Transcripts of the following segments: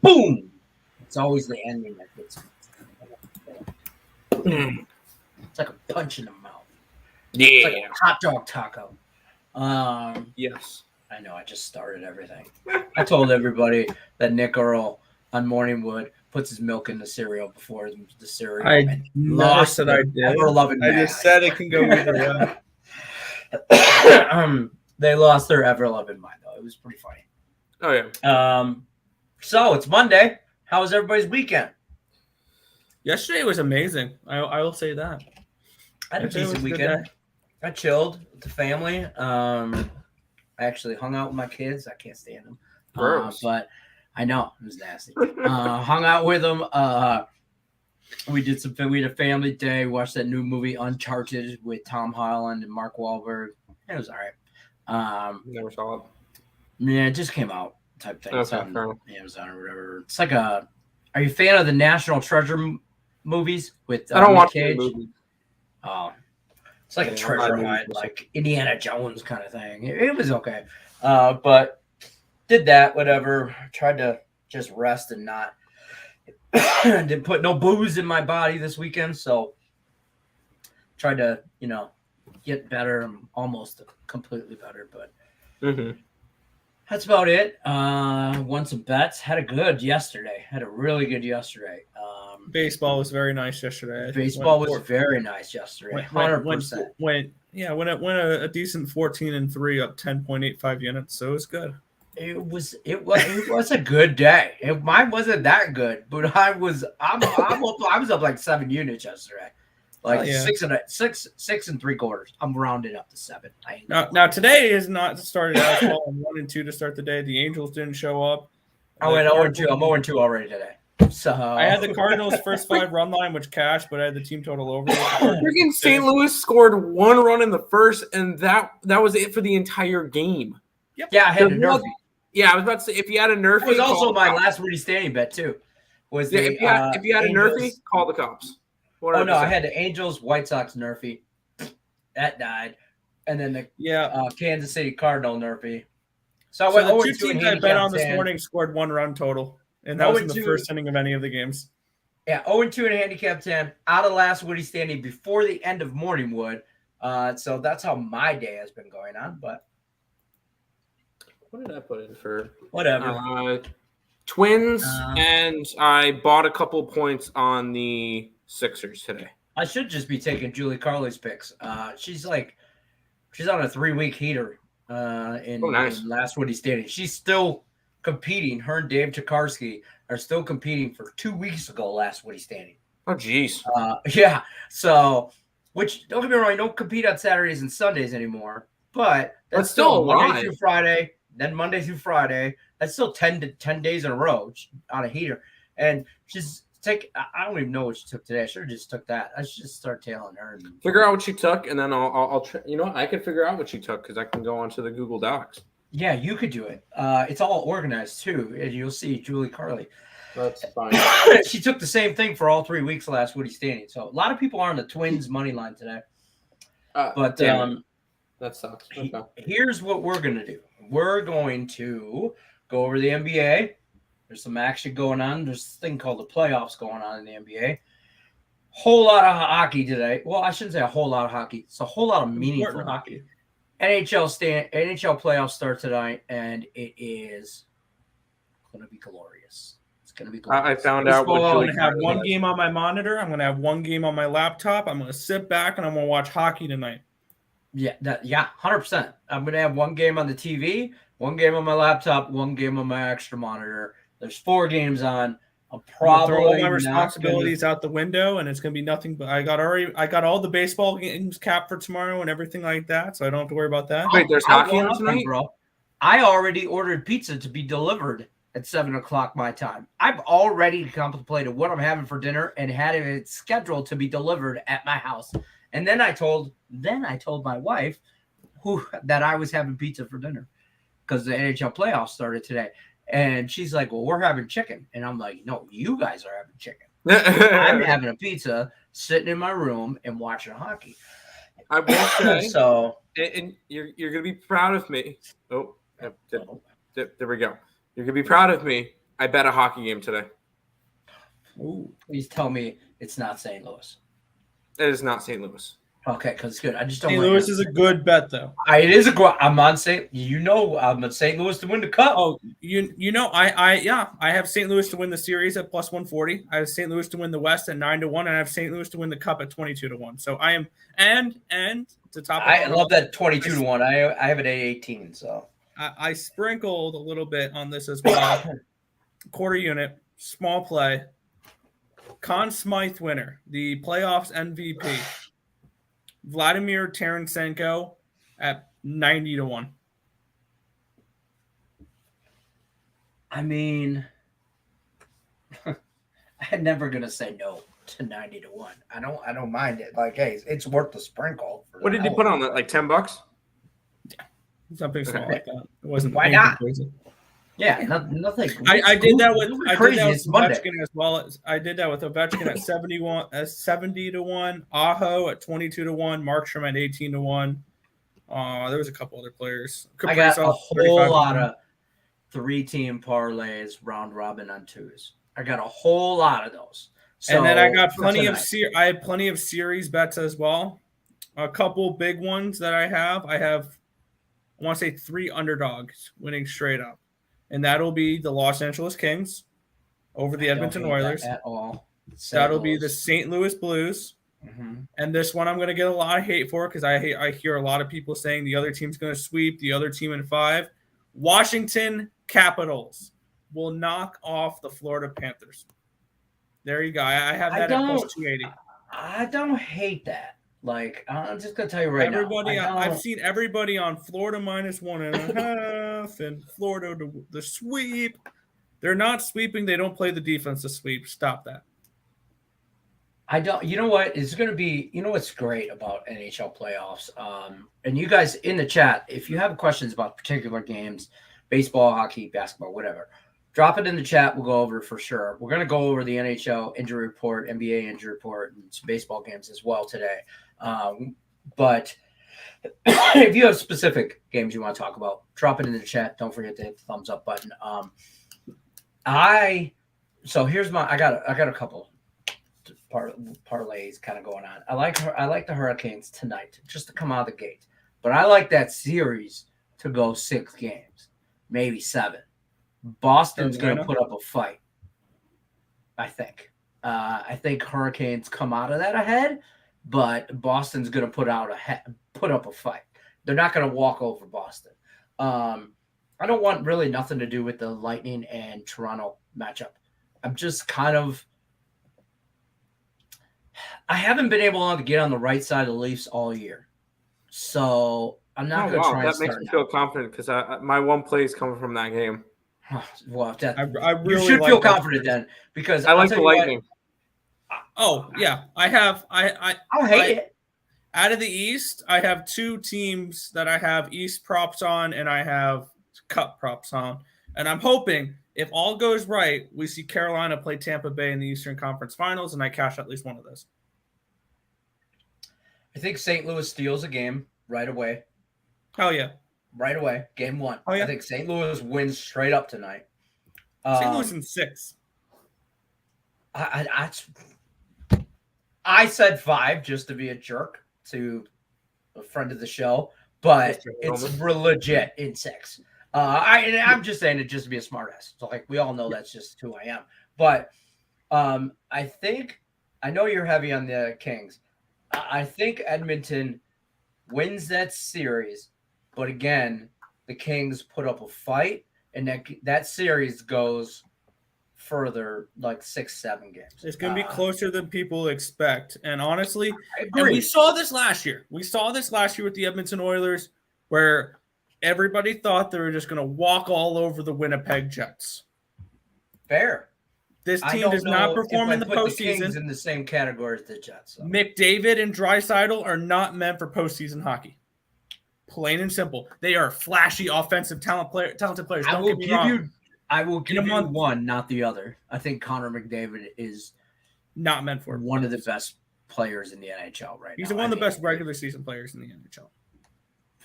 boom. It's always the ending that gets me. It's like a punch in the mouth. It's like a hot dog taco. Yes. I know, I just started everything. I told everybody that Nick Earl on Morningwood puts his milk in the cereal before the cereal. I never said I did. Ever-loving I just said it can go either way. They lost their ever-loving mind, though. It was pretty funny. Oh, yeah. So, it's Monday. How was everybody's weekend? Yesterday was amazing. I will say that. I had a decent weekend. I chilled with the family. I actually hung out with my kids. I can't stand them. But I know it was nasty. Hung out with them. We had a family day. Watched that new movie Uncharted with Tom Holland and Mark Wahlberg. It was all right. Never saw it. Yeah, it just came out type thing. Okay, it's on Amazon or whatever. It's like are you a fan of the National Treasure movies with I don't watch Cage? movies. Oh. It's like a treasure hunt, like Indiana Jones kind of thing. It was okay. But did that, whatever. Tried to just rest and not didn't put no booze in my body this weekend. So tried to, get better. I'm almost completely better, but that's about it. Won some bets. Had a really good yesterday. Baseball was very nice yesterday. Baseball was very nice yesterday. 100%. Went a decent 14-3 up 10.85 units, so it was good. It was a good day. Mine wasn't that good, but I was up like 7 units yesterday. Like 6 3/4. I'm rounding up to 7. Now today is not started out well. I'm 1 and 2 to start the day. The Angels didn't show up. I went 0-2. I'm 0-2 already today. So I had the Cardinals' first 5 run line, which cashed, but I had the team total over. Freaking St. Louis scored 1 run in the first, and that was it for the entire game. Yep. Yeah, I had a nerfy. Yeah, I was about to say, if you had a nerfy, it was also my last Woody standing bet too. If you had a nerfy, call the cops. Oh no, I had the Angels White Sox nerfy. That died, and then the Kansas City Cardinal nerfy. So the 2 teams I bet on this morning scored 1 run total. And that was in the first inning of any of the games. Yeah, 0-2 in handicap 10. Out of last Woody standing before the end of Morningwood. So that's how my day has been going on. But what did I put in for? Whatever. Twins, and I bought a couple points on the Sixers today. I should just be taking Julie Carly's picks. She's on a 3-week heater in last Woody standing. She's still competing. Her and Dave Tokarski are still competing for 2 weeks ago last Woody standing. Oh, geez. Yeah. So, which, don't get me wrong, I don't compete on Saturdays and Sundays anymore, but that's still Monday through Friday, then Monday through Friday. That's still 10 days in a row on a heater. And she's I don't even know what she took today. I should have just took that. I should just start tailing her. And figure out what she took, and then I'll try. I can figure out what she took because I can go onto the Google Docs. Yeah, you could do it. It's all organized, too. And you'll see Julie Carly. That's fine. She took the same thing for all 3 weeks last Woody standing. So a lot of people are on the Twins money line today. But that sucks. Okay. Here's what we're going to do. We're going to go over the NBA. There's some action going on. There's this thing called the playoffs going on in the NBA. Whole lot of hockey today. Well, I shouldn't say a whole lot of hockey. It's a whole lot of meaningful hockey. NHL playoffs start tonight, and it is going to be glorious. It's going to be glorious. I found out. I'm going to have 1 game on my monitor. I'm going to have 1 game on my laptop. I'm going to sit back, and I'm going to watch hockey tonight. Yeah, 100%. I'm going to have 1 game on the TV, 1 game on my laptop, 1 game on my extra monitor. There's 4 games on. I'm probably throw all my responsibilities out the window, and it's going to be nothing. But I got all the baseball games capped for tomorrow and everything like that, so I don't have to worry about that. Wait, there's hockey on tonight, bro. I already ordered pizza to be delivered at 7:00 my time. I've already contemplated what I'm having for dinner and had it scheduled to be delivered at my house. And then I told my wife that I was having pizza for dinner because the NHL playoffs started today. And she's like, well, we're having chicken. And I'm like, no, you guys are having chicken. I'm having a pizza, sitting in my room and watching hockey. I will say, so, and you're going to be proud of me. Oh, there we go. You're going to be proud of me. I bet a hockey game today. Ooh, please tell me it's not St. Louis. It is not St. Louis. Okay, because it's good. I just don't. St. Louis is a good bet, though. It is a good. I'm on St. I'm on St. Louis to win the cup. Oh, I have St. Louis to win the series at plus 140. I have St. Louis to win the West at 9-1, and I have St. Louis to win the cup at 22-1. So I am and to top. I love that 22-1. I have it at 18. So I sprinkled a little bit on this as well. Quarter unit, small play. Conn Smythe winner, the playoffs MVP. Vladimir Tarasenko at 90-1. I mean, I'm never gonna say no to 90-1. I don't mind it. Like, hey, it's worth the sprinkle. What did you put on that? Like $10? Yeah, something small like that. It wasn't. Why not? Crazy. Yeah, nothing. I did that with Ovechkin as well. I did that with Ovechkin at 70-1, Aho at 22-1, Markstrom at 18-1. There was a couple other players. I got a whole lot of 3-team parlays round robin on twos. I got a whole lot of those. So, and then I got plenty of I had plenty of series bets as well. A couple big ones that I have. I want to say 3 underdogs winning straight up. And that'll be the Los Angeles Kings over the Edmonton Oilers. At all. That'll be the St. Louis Blues. Mm-hmm. And this one I'm going to get a lot of hate for because I hear a lot of people saying the other team's going to sweep the other team in 5. Washington Capitals will knock off the Florida Panthers. There you go. I have that at plus 280. I don't hate that. Like, I'm just going to tell you right now. I've seen everybody on Florida minus 1.5 and Florida to the sweep. They're not sweeping. They don't play the defense to sweep. Stop that. I don't. You know what? It's going to be. You know what's great about NHL playoffs? And you guys in the chat, if you have questions about particular games, baseball, hockey, basketball, whatever, drop it in the chat. We'll go over it for sure. We're going to go over the NHL injury report, NBA injury report, and some baseball games as well today. But if you have specific games you want to talk about, drop it in the chat. Don't forget to hit the thumbs up button. So here's I got a couple parlays kind of going on. I like the Hurricanes tonight just to come out of the gate, but I like that series to go 6 games, maybe 7. Boston's going to put up a fight. I think Hurricanes come out of that ahead. But Boston's going to put up a fight. They're not going to walk over Boston. I don't want really nothing to do with the Lightning and Toronto matchup. I'm just kind of – I haven't been able to get on the right side of the Leafs all year. So I'm not going to try and start. That makes me feel confident because my one play is coming from that game. Well, I really you should feel confident then because I like the Lightning. Oh, yeah. I don't hate it. Out of the East, I have 2 teams that I have East props on and I have Cup props on. And I'm hoping if all goes right, we see Carolina play Tampa Bay in the Eastern Conference Finals and I cash at least one of those. I think St. Louis steals a game right away. Oh, yeah. Right away. Game 1. Oh, yeah. I think St. Louis wins straight up tonight. St. Louis in 6. I said 5 just to be a jerk to a friend of the show, but it's legit in 6. I'm just saying it just to be a smartass. So like we all know that's just who I am. But I know you're heavy on the Kings. I think Edmonton wins that series, but again, the Kings put up a fight, and that series goes further, like 6-7 games. It's going to be closer than people expect. And honestly, and we saw this last year. We saw this last year with the Edmonton Oilers, where everybody thought they were just going to walk all over the Winnipeg Jets. Fair. This team does not perform in the postseason. The Kings in the same category as the Jets. So. McDavid and Draisaitl are not meant for postseason hockey. Plain and simple. They are flashy, offensive, talented players. I will give you one, not the other. I think Connor McDavid is not meant for one of the best players in the NHL right now. He's one of the best regular season players in the NHL.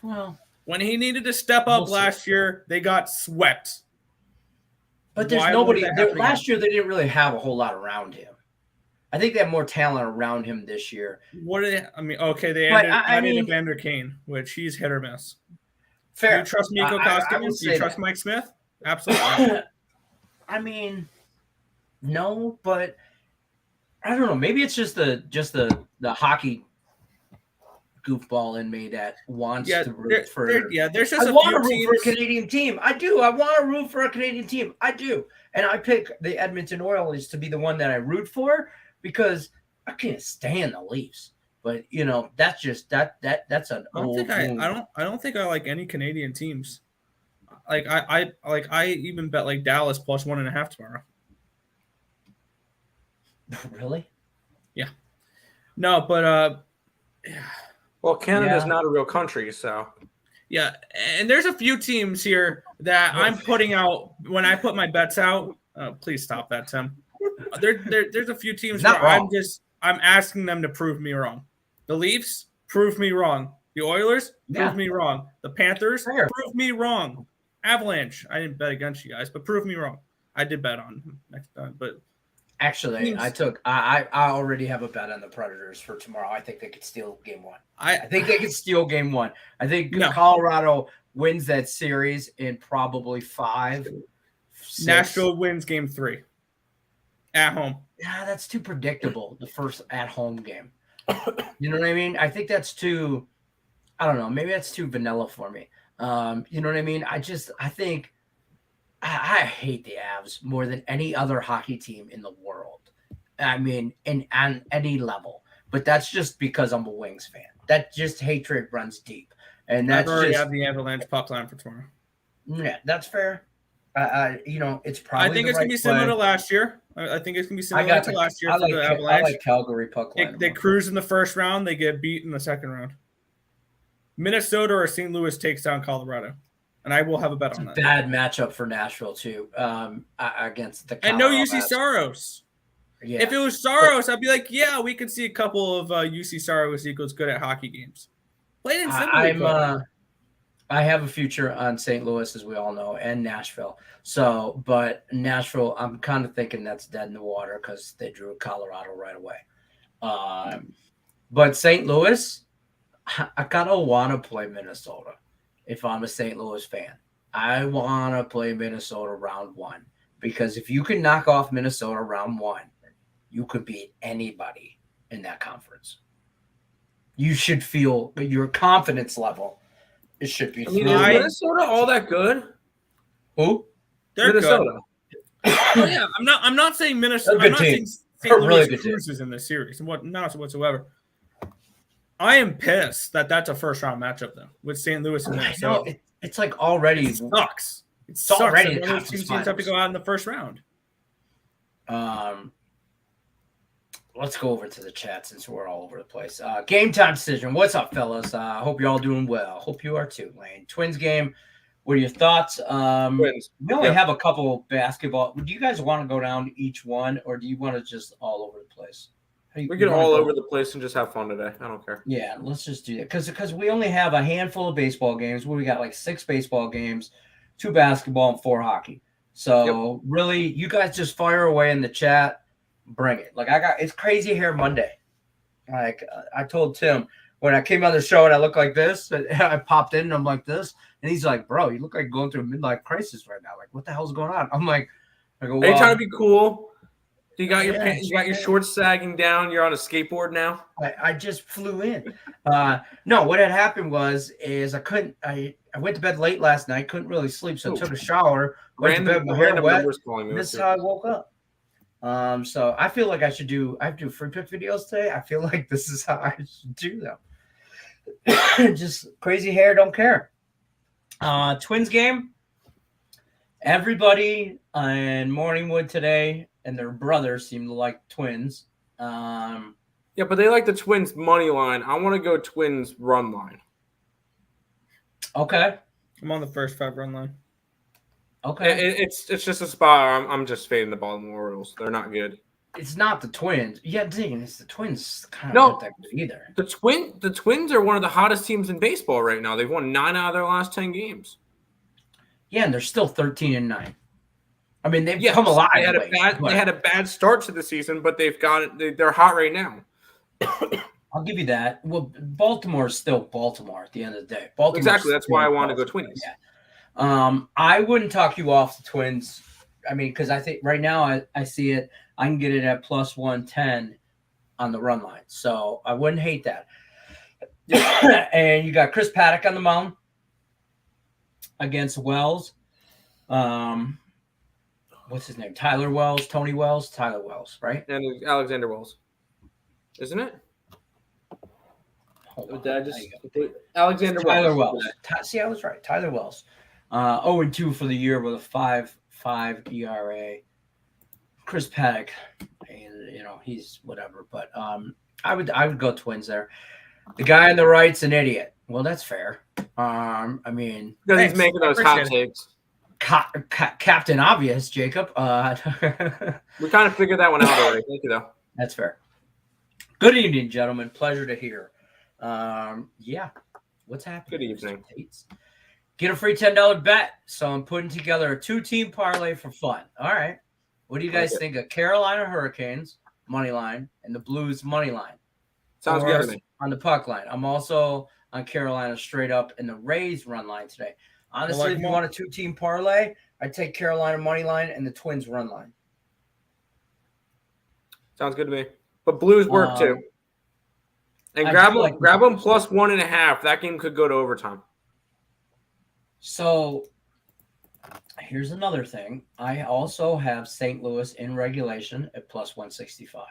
Well, when he needed to step up last year, they got swept. But there's nobody. Last year, they didn't really have a whole lot around him. I think they have more talent around him this year. Okay, they added Evander Kane, which he's hit or miss. Fair. Do you trust Mikko Koskinen? Do you trust Mike Smith? Absolutely. I mean, no, but I don't know. Maybe it's just the hockey goofball in me that wants to root for. There's just I want to root for a Canadian team. I do. I want to root for a Canadian team. I do, and I pick the Edmonton Oilers to be the one that I root for because I can't stand the Leafs. But that's just that's an old. I don't think I like any Canadian teams. Like I even bet like Dallas plus 1.5 tomorrow. Really? Yeah. No, but well, Canada's not a real country, so yeah. And there's a few teams here that I'm putting out when I put my bets out. Please stop that, Tim. There's a few teams where I'm asking them to prove me wrong. The Leafs prove me wrong. The Oilers prove me wrong. The Panthers prove me wrong. Avalanche. I didn't bet against you guys, but prove me wrong. I did bet on them next time, but actually, I already have a bet on the Predators for tomorrow. I think they could steal game 1. I think they could steal game 1. I think Colorado wins that series in probably 5. 6. Nashville wins game 3 at home. Yeah, that's too predictable. The first at home game. You know what I mean? I think that's too. I don't know. Maybe that's too vanilla for me. You know what I mean? I think I hate the Avs more than any other hockey team in the world. I mean, on any level. But that's just because I'm a Wings fan. That just hatred runs deep, and that's I've already have the Avalanche puck line for tomorrow. Yeah, that's fair. It's probably. I think it's gonna be similar to last year. I think it's gonna be similar to last year for the Avalanche. I like Calgary puck line. They cruise in the first round. They get beat in the second round. Minnesota or St. Louis takes down Colorado, and I will have a bet on that. Bad matchup for Nashville too, against the. And no UC Saros. Yeah. If it was Saros, I'd be like, yeah, we could see a couple of UC Saros equals good at hockey games. Plain and simple. I have a future on St. Louis, as we all know, and Nashville. So, but Nashville, I'm kind of thinking that's dead in the water because they drew Colorado right away. But St. Louis, I kind of want to play Minnesota if I'm a St. Louis fan. I want to play Minnesota round 1 because if you can knock off Minnesota round 1, you could beat anybody in that conference. You should feel your confidence level. It should be. Is Minnesota all that good? Who? They're Minnesota. Good. Oh, yeah, I'm not saying Minnesota. I'm not saying St. Louis cruises in this series, not whatsoever. I am pissed that that's a first round matchup though with St. Louis and Minnesota. It's like already it sucks. It sucks already. Those two teams have to go out in the first round. Let's go over to the chat since we're all over the place. Game time decision. What's up, fellas? Hope you're all doing well. Hope you are too, Lane. Twins game. What are your thoughts? Twins. We only have a couple basketball. Do you guys want to go down each one, or do you want to just all over the place? We get all over the place and just have fun today. I don't care. Yeah, let's just do that. Because we only have a handful of baseball games. We got like 6 baseball games, 2 basketball, and 4 hockey. So really, you guys just fire away in the chat. Bring it. Like it's Crazy Hair Monday. Like I told Tim when I came on the show and I looked like this, I popped in and I'm like this, and he's like, "Bro, you look like going through a midlife crisis right now. Like, what the hell's going on?" I'm like, "Are you trying to be cool? You got your pants, you got your shorts sagging down. You're on a skateboard now." I just flew in. No, what had happened is I went to bed late last night, couldn't really sleep, so I took a shower, went to bed, my hair wet. This is how I woke up. So I feel like I do free pick videos today. I feel like this is how I should do them. Just crazy hair, don't care. Twins game. Everybody in Morningwood today and their brothers seem to like Twins. Yeah, but they like the Twins money line. I want to go Twins run line. Okay. I'm on the first 5 run line. Okay. It's just a spot. I'm just fading the Baltimore Orioles. They're not good. It's not the Twins. Yeah, dang, it's the Twins kind of not that good either. The Twins are one of the hottest teams in baseball right now. They've won 9 out of their last 10 games. Yeah, and they're still 13-9. I mean, they've come alive. They had a bad start to the season, but they've got it. They're hot right now. I'll give you that. Well, Baltimore's still Baltimore at the end of the day. Exactly. That's why I want to go Twins. Yeah. I wouldn't talk you off the Twins. I mean, because I think right now I see it. I can get it at plus 110 on the run line. So I wouldn't hate that. And you got Chris Paddock on the mound against Wells. What's his name? Tyler Wells, Tony Wells, Tyler Wells, right? And Alexander Wells. Isn't it? Alexander Tyler Wells. See, I was right. Tyler Wells. 0-2 for the year with a 5.5 ERA. Chris Paddock, he's whatever. But I would go Twins there. The guy on the right's an idiot. Well, that's fair. I mean, because he's making those hot takes. Captain Obvious, Jacob. We kind of figured that one out already. Thank you, though. That's fair. Good evening, gentlemen. Pleasure to hear. Yeah. What's happening? Good evening. Get a free $10 bet. So I'm putting together a 2-team parlay for fun. All right. What do you guys think of Carolina Hurricanes money line and the Blues money line? Sounds good to me. On the puck line. I'm also on Carolina straight up in the Rays run line today. Honestly, if you want a 2-team parlay, I'd take Carolina money line and the Twins run line. Sounds good to me. But Blues work too. And grab them plus 1.5. That game could go to overtime. So here's another thing. I also have St. Louis in regulation at plus 165.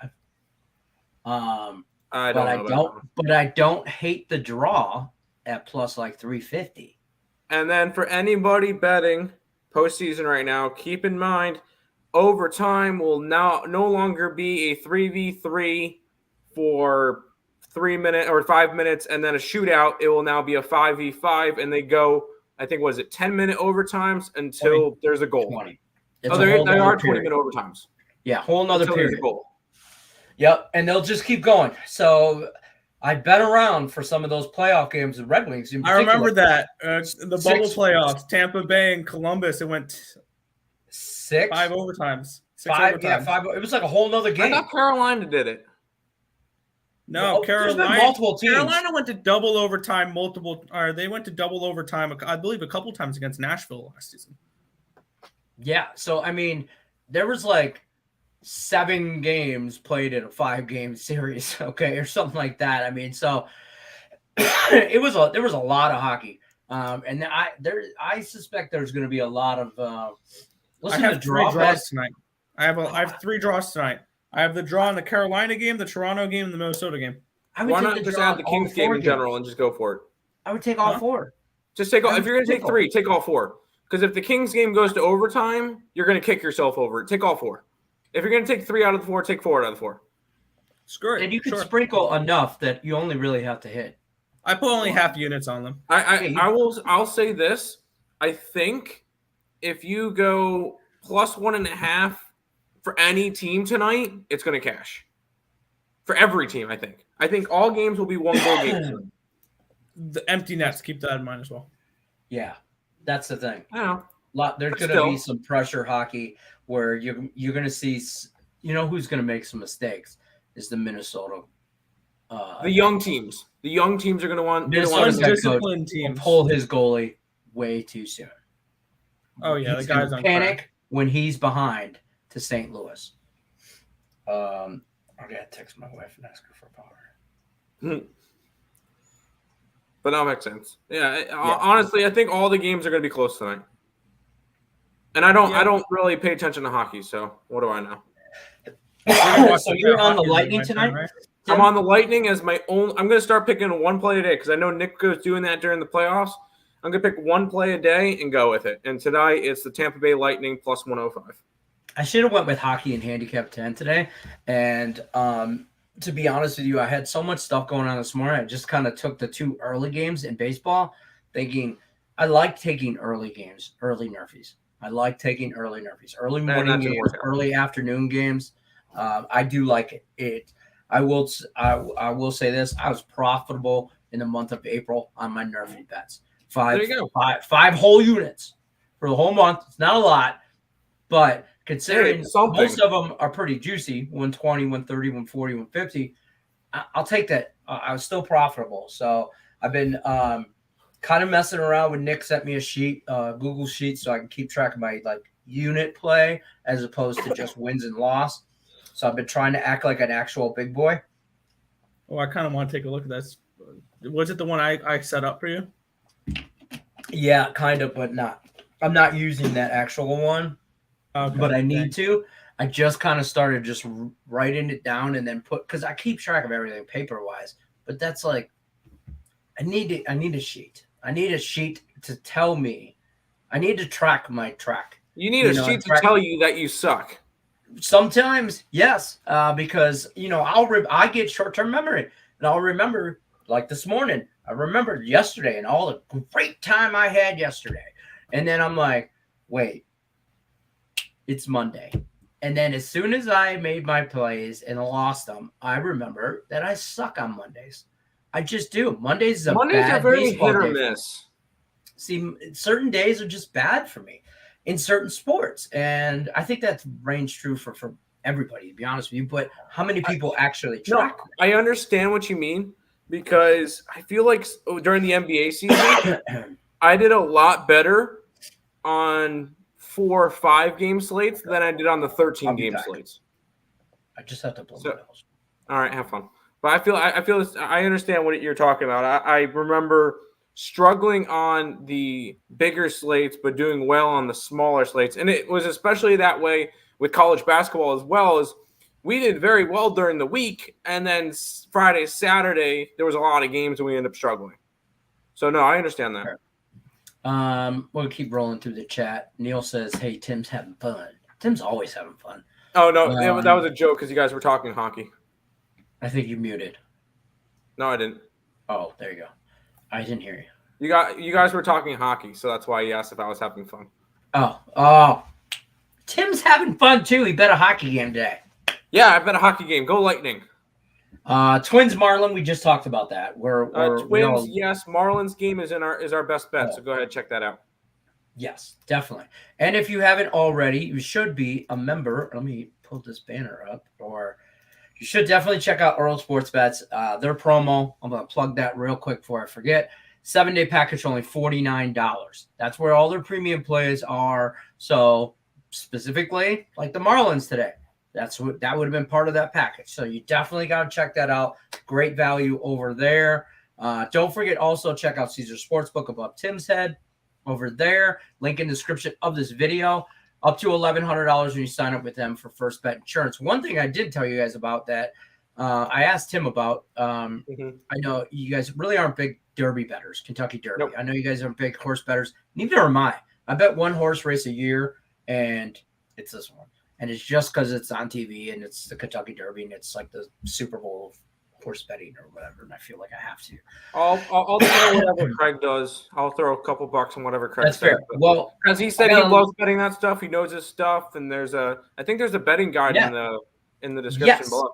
But I don't hate the draw at plus like 350. And then for anybody betting postseason right now, keep in mind overtime will now no longer be a 3v3 for 3 minutes or 5 minutes and then a shootout. It will now be a 5v5 and they go, I think, 10-minute overtimes until 20. There's a goal. 20. They are 20-minute overtimes. Yeah, whole nother until period. Goal. Yep, and they'll just keep going. So I bet around for some of those playoff games, the Red Wings. I remember that the bubble playoffs, Tampa Bay and Columbus. It went 5 overtimes. 5. It was like a whole nother game. I thought Carolina did it. No, Carolina. Multiple teams. Carolina went to double overtime. They went to double overtime. I believe a couple times against Nashville last season. Yeah, so I mean, there was like 7 games played in a 5-game series, okay, or something like that. I mean, so there was a lot of hockey, and I suspect there's going to be a lot of. I have 3 draws tonight. I have 3 draws tonight. I have the draw in the Carolina game, the Toronto game, and the Minnesota game. Why not just add the Kings game in general and just go for it? I would take all 4. Just take all. If you're going to take 3, take all 4. Because if the Kings game goes to overtime, you're going to kick yourself over it. Take all 4. If you're going to take 3 out of the 4, take 4 out of the 4. Screw it. And you can sprinkle enough that you only really have to hit. I put only half units on them. I'll say this. I think if you go plus 1.5 for any team tonight, it's going to cash. For every team, I think. I think all games will be 1-goal games. The empty nets, keep that in mind as well. Yeah, that's the thing. I know. There's going to be some pressure hockey where you're going to see, who's going to make some mistakes is the Minnesota. The young teams. The young teams are going to want disciplined teams pull his goalie way too soon. Oh yeah, the guy's on panic when he's behind to St. Louis. I gotta text my wife and ask her for power. But that makes sense. Yeah. Honestly, I think all the games are going to be close tonight. And I don't really pay attention to hockey, so what do I know? So you're on the Lightning tonight? Right? I'm on the Lightning as my own. I'm going to start picking 1 play a day because I know Nick goes doing that during the playoffs. I'm going to pick 1 play a day and go with it. And tonight it's the Tampa Bay Lightning plus 105. I should have went with hockey and handicap 10 today. And to be honest with you, I had so much stuff going on this morning. I just kind of took the 2 early games in baseball, thinking I like taking early games, early nerfies. I like taking early nerfies, early morning games, early afternoon games. I do like it. I will say this: I was profitable in the month of April on my nerfy bets. 5 whole units for the whole month. It's not a lot, But considering it's something. most of them are pretty juicy, 120, 130, 140, 150, I'll take that. I was still profitable. So I've been kind of messing around with Nick sent me a sheet, Google sheet, so I can keep track of my like unit play as opposed to just wins and loss. So I've been trying to act like an actual big boy. Oh, I kind of want to take a look at this. Was it the one I set up for you? Yeah, kind of, but not. I'm not using that actual one, but I need to. I just kind of started just writing it down and then because I keep track of everything paper-wise, but that's like I need a sheet. I need a sheet to tell me. I need to track my track. You need a sheet to tell you that you suck. Sometimes, yes, because I get short-term memory, and I'll remember like this morning. I remembered yesterday and all the great time I had yesterday, and then I'm like, wait, it's Monday, and then as soon as I made my plays and lost them, I remember that I suck on Mondays. I just do. Mondays are very hit or miss. See, certain days are just bad for me in certain sports. And I think that reigns true for everybody, to be honest with you. But how many people actually track? No, I understand what you mean because I feel like during the NBA season, I did a lot better on 4 or 5 game slates than I did on the 13 game slates. I just have to blow my nose. All right, have fun. But I understand what you're talking about. I remember struggling on the bigger slates, but doing well on the smaller slates. And it was especially that way with college basketball as well. As we did very well during the week, and then Friday, Saturday, there was a lot of games and we ended up struggling. So, no, I understand that. Sure. We'll keep rolling through the chat. Neil says, hey, Tim's having fun. Tim's always having fun. Oh, no, that was a joke because you guys were talking hockey. I think you muted. No, I didn't. Oh, there you go. I didn't hear you. You guys were talking hockey, so that's why you asked if I was having fun. Oh. Tim's having fun, too. He bet a hockey game today. Yeah, I bet a hockey game. Go Lightning. Twins Marlin, we just talked about that. Twins, yes. Marlins game is our best bet, so go ahead and check that out. Yes, definitely. And if you haven't already, you should be a member. Let me pull this banner up. Or you should definitely check out Earl Sports Bets. Their promo, I'm going to plug that real quick before I forget. 7-day package, only $49. That's where all their premium plays are. So specifically, like the Marlins today, that would have been part of that package. So you definitely got to check that out. Great value over there. Don't forget also check out Caesar Sportsbook above Tim's head over there. Link in the description of this video. Up to $1,100 when you sign up with them for First Bet Insurance. One thing I did tell you guys about that I asked Tim about. I know you guys really aren't big Derby bettors, Kentucky Derby. Nope. I know you guys aren't big horse bettors. Neither am I. I bet one horse race a year, and it's this one. And it's just because it's on TV and it's the Kentucky Derby and it's like the Super Bowl of horse betting or whatever. And I feel like I have to. I'll throw whatever Craig does. I'll throw a couple bucks on whatever Craig does. That's fair. Well, because he said he loves betting that stuff. He knows his stuff. And I think there's a betting guide in the description below.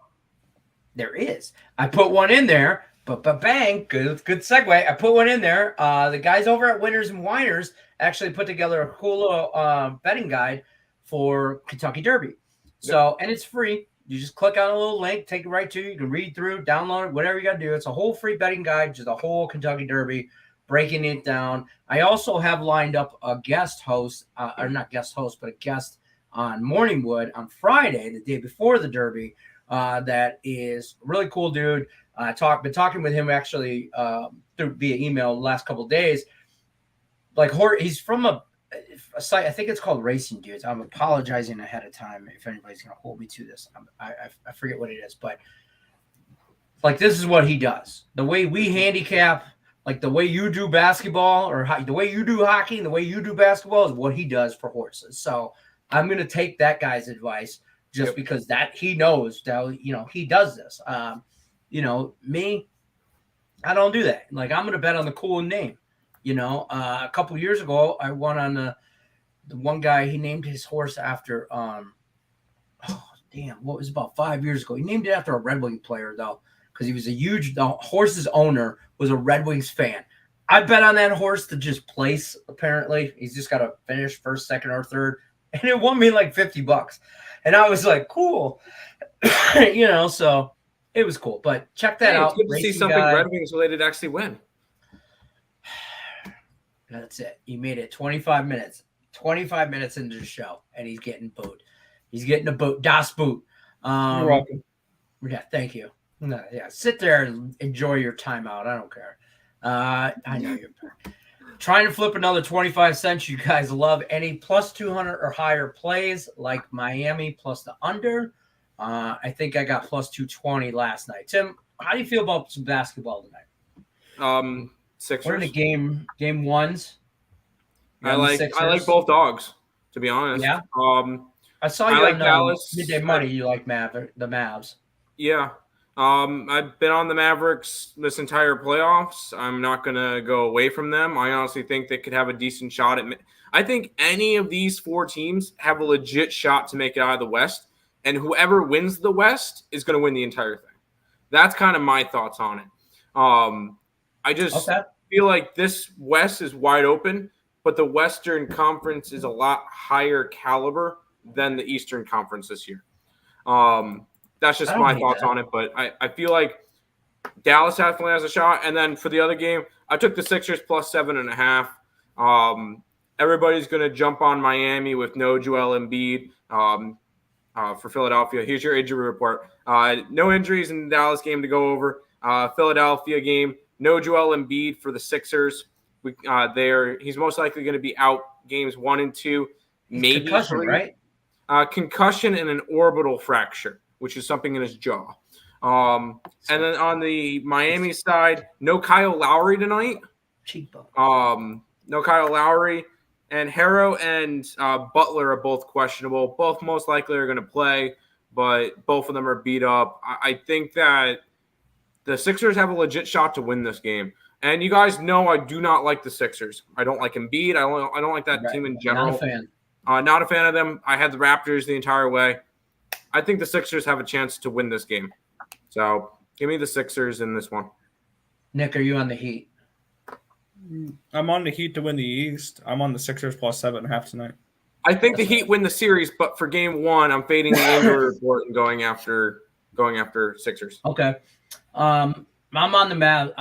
There is. I put one in there. But bang, good segue. I put one in there. The guys over at Winners and Winers actually put together a cool little betting guide for Kentucky Derby. So, and it's free. You just click on a little link, take it right to you. You can read through, download it, whatever you got to do. It's a whole free betting guide, just a whole Kentucky Derby, breaking it down. I also have lined up a guest host, or not guest host, but a guest on Morningwood on Friday, the day before the Derby. That is a really cool dude. Been talking with him actually via email the last couple of days. Like he's from a site, I think it's called Racing Dudes. I'm apologizing ahead of time if anybody's going to hold me to this. I forget what it is, but like this is what he does. The way we handicap, like the way you do basketball or the way you do hockey and the way you do basketball is what he does for horses. So I'm going to take that guy's advice just because that he knows that, he does this. Me, I don't do that. Like I'm going to bet on the cool name. A couple years ago, I won on the one guy. He named his horse after what was about 5 years ago. He named it after a Red Wing player though, because he was the horse's owner was a Red Wings fan. I bet on that horse to just place. Apparently, he's just got to finish first, second, or third. and it won me like $50. And I was like, cool. So it was cool. But check that out. It's good to see Racing something guy. Red Wings related actually win. That's it. He made it 25 minutes. 25 minutes into the show, and he's getting booed. He's getting a boot. Das boot. You're welcome. Yeah, thank you. No, yeah, sit there and enjoy your timeout. I don't care. I know you're trying to flip another 25 cents. You guys love any plus 200 or higher plays like Miami plus the under. I think I got plus 220 last night. Tim, how do you feel about some basketball tonight? Sixers. What are the game ones? I like both dogs, to be honest. Yeah. I saw you I like on Dallas. Midday Money. You like the Mavs. Yeah. I've been on the Mavericks this entire playoffs. I'm not going to go away from them. I honestly think they could have a decent shot at I think any of these four teams have a legit shot to make it out of the West, and whoever wins the West is going to win the entire thing. That's kind of my thoughts on it. I just feel like this West is wide open, but the Western Conference is a lot higher caliber than the Eastern Conference this year. That's just my thoughts on it, but I feel like Dallas definitely has a shot. And then for the other game, I took the Sixers plus 7.5. Everybody's going to jump on Miami with no Joel Embiid for Philadelphia. Here's your injury report. No injuries in the Dallas game to go over. Philadelphia game, no Joel Embiid for the Sixers. He's most likely going to be out games 1 and 2, maybe concussion, 3. Right? Concussion and an orbital fracture, which is something in his jaw. And then on the Miami side, no Kyle Lowry tonight. No Kyle Lowry. And Harrow and Butler are both questionable. Both most likely are going to play, but both of them are beat up. I think that the Sixers have a legit shot to win this game. And you guys know I do not like the Sixers. I don't like Embiid. I don't like that team in general. Not a fan. Not a fan of them. I had the Raptors the entire way. I think the Sixers have a chance to win this game. So give me the Sixers in this one. Nick, are you on the Heat? I'm on the Heat to win the East. I'm on the Sixers plus 7.5 tonight. I think the Heat win the series, but for game 1, I'm fading the injury report and going after Sixers. Okay. I'm on the Mavs.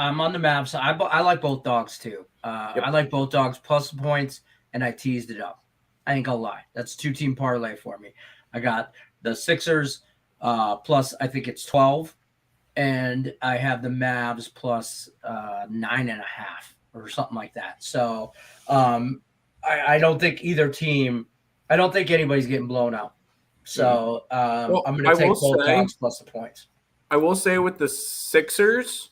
I like both dogs too. I like both dogs plus the points, and I teased it up. I ain't gonna lie. That's 2-team parlay for me. I got the Sixers plus I think it's 12, and I have the Mavs plus 9.5 or something like that. So I don't think either team. I don't think anybody's getting blown out. So I'm going to take both dogs plus the points. I will say with the Sixers,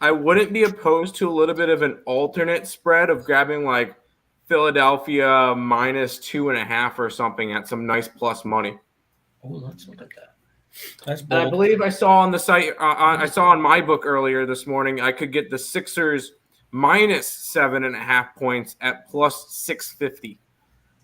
I wouldn't be opposed to a little bit of an alternate spread of grabbing like Philadelphia minus 2.5 or something at some nice plus money. Oh, let's look at that. That's bold. I believe I saw on the site. I saw on my book earlier this morning. I could get the Sixers minus 7.5 points at plus 650.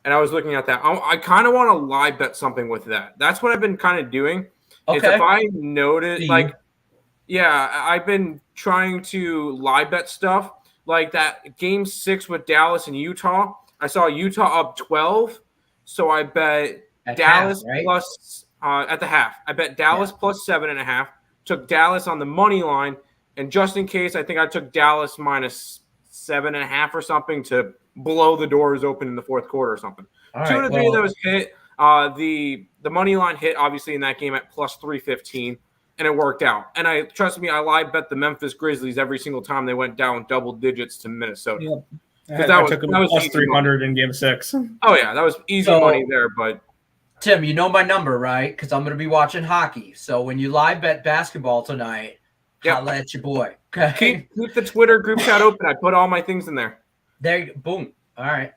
And I was looking at that. I kind of want to live bet something with that. That's what I've been kind of doing. Okay. Is if I notice, I've been trying to live bet stuff like that. Game 6 with Dallas and Utah. I saw Utah up 12, so I bet At Dallas half, right? plus at the half. I bet Dallas plus 7.5. Took Dallas on the money line, and just in case, I think I took Dallas minus 7.5 or something to blow the doors open in the fourth quarter or something. All 2 right, of 3 of those hit. The money line hit obviously in that game at plus 315, and it worked out. And I live bet the Memphis Grizzlies every single time they went down double digits to Minnesota. Yeah. I took them plus 300 in game 6. Oh yeah, that was easy money there. But Tim, you know my number, right? Because I'm going to be watching hockey. So when you live bet basketball tonight, holla at your boy. Okay. Keep the Twitter group chat open. I put all my things in there. There, boom. All right,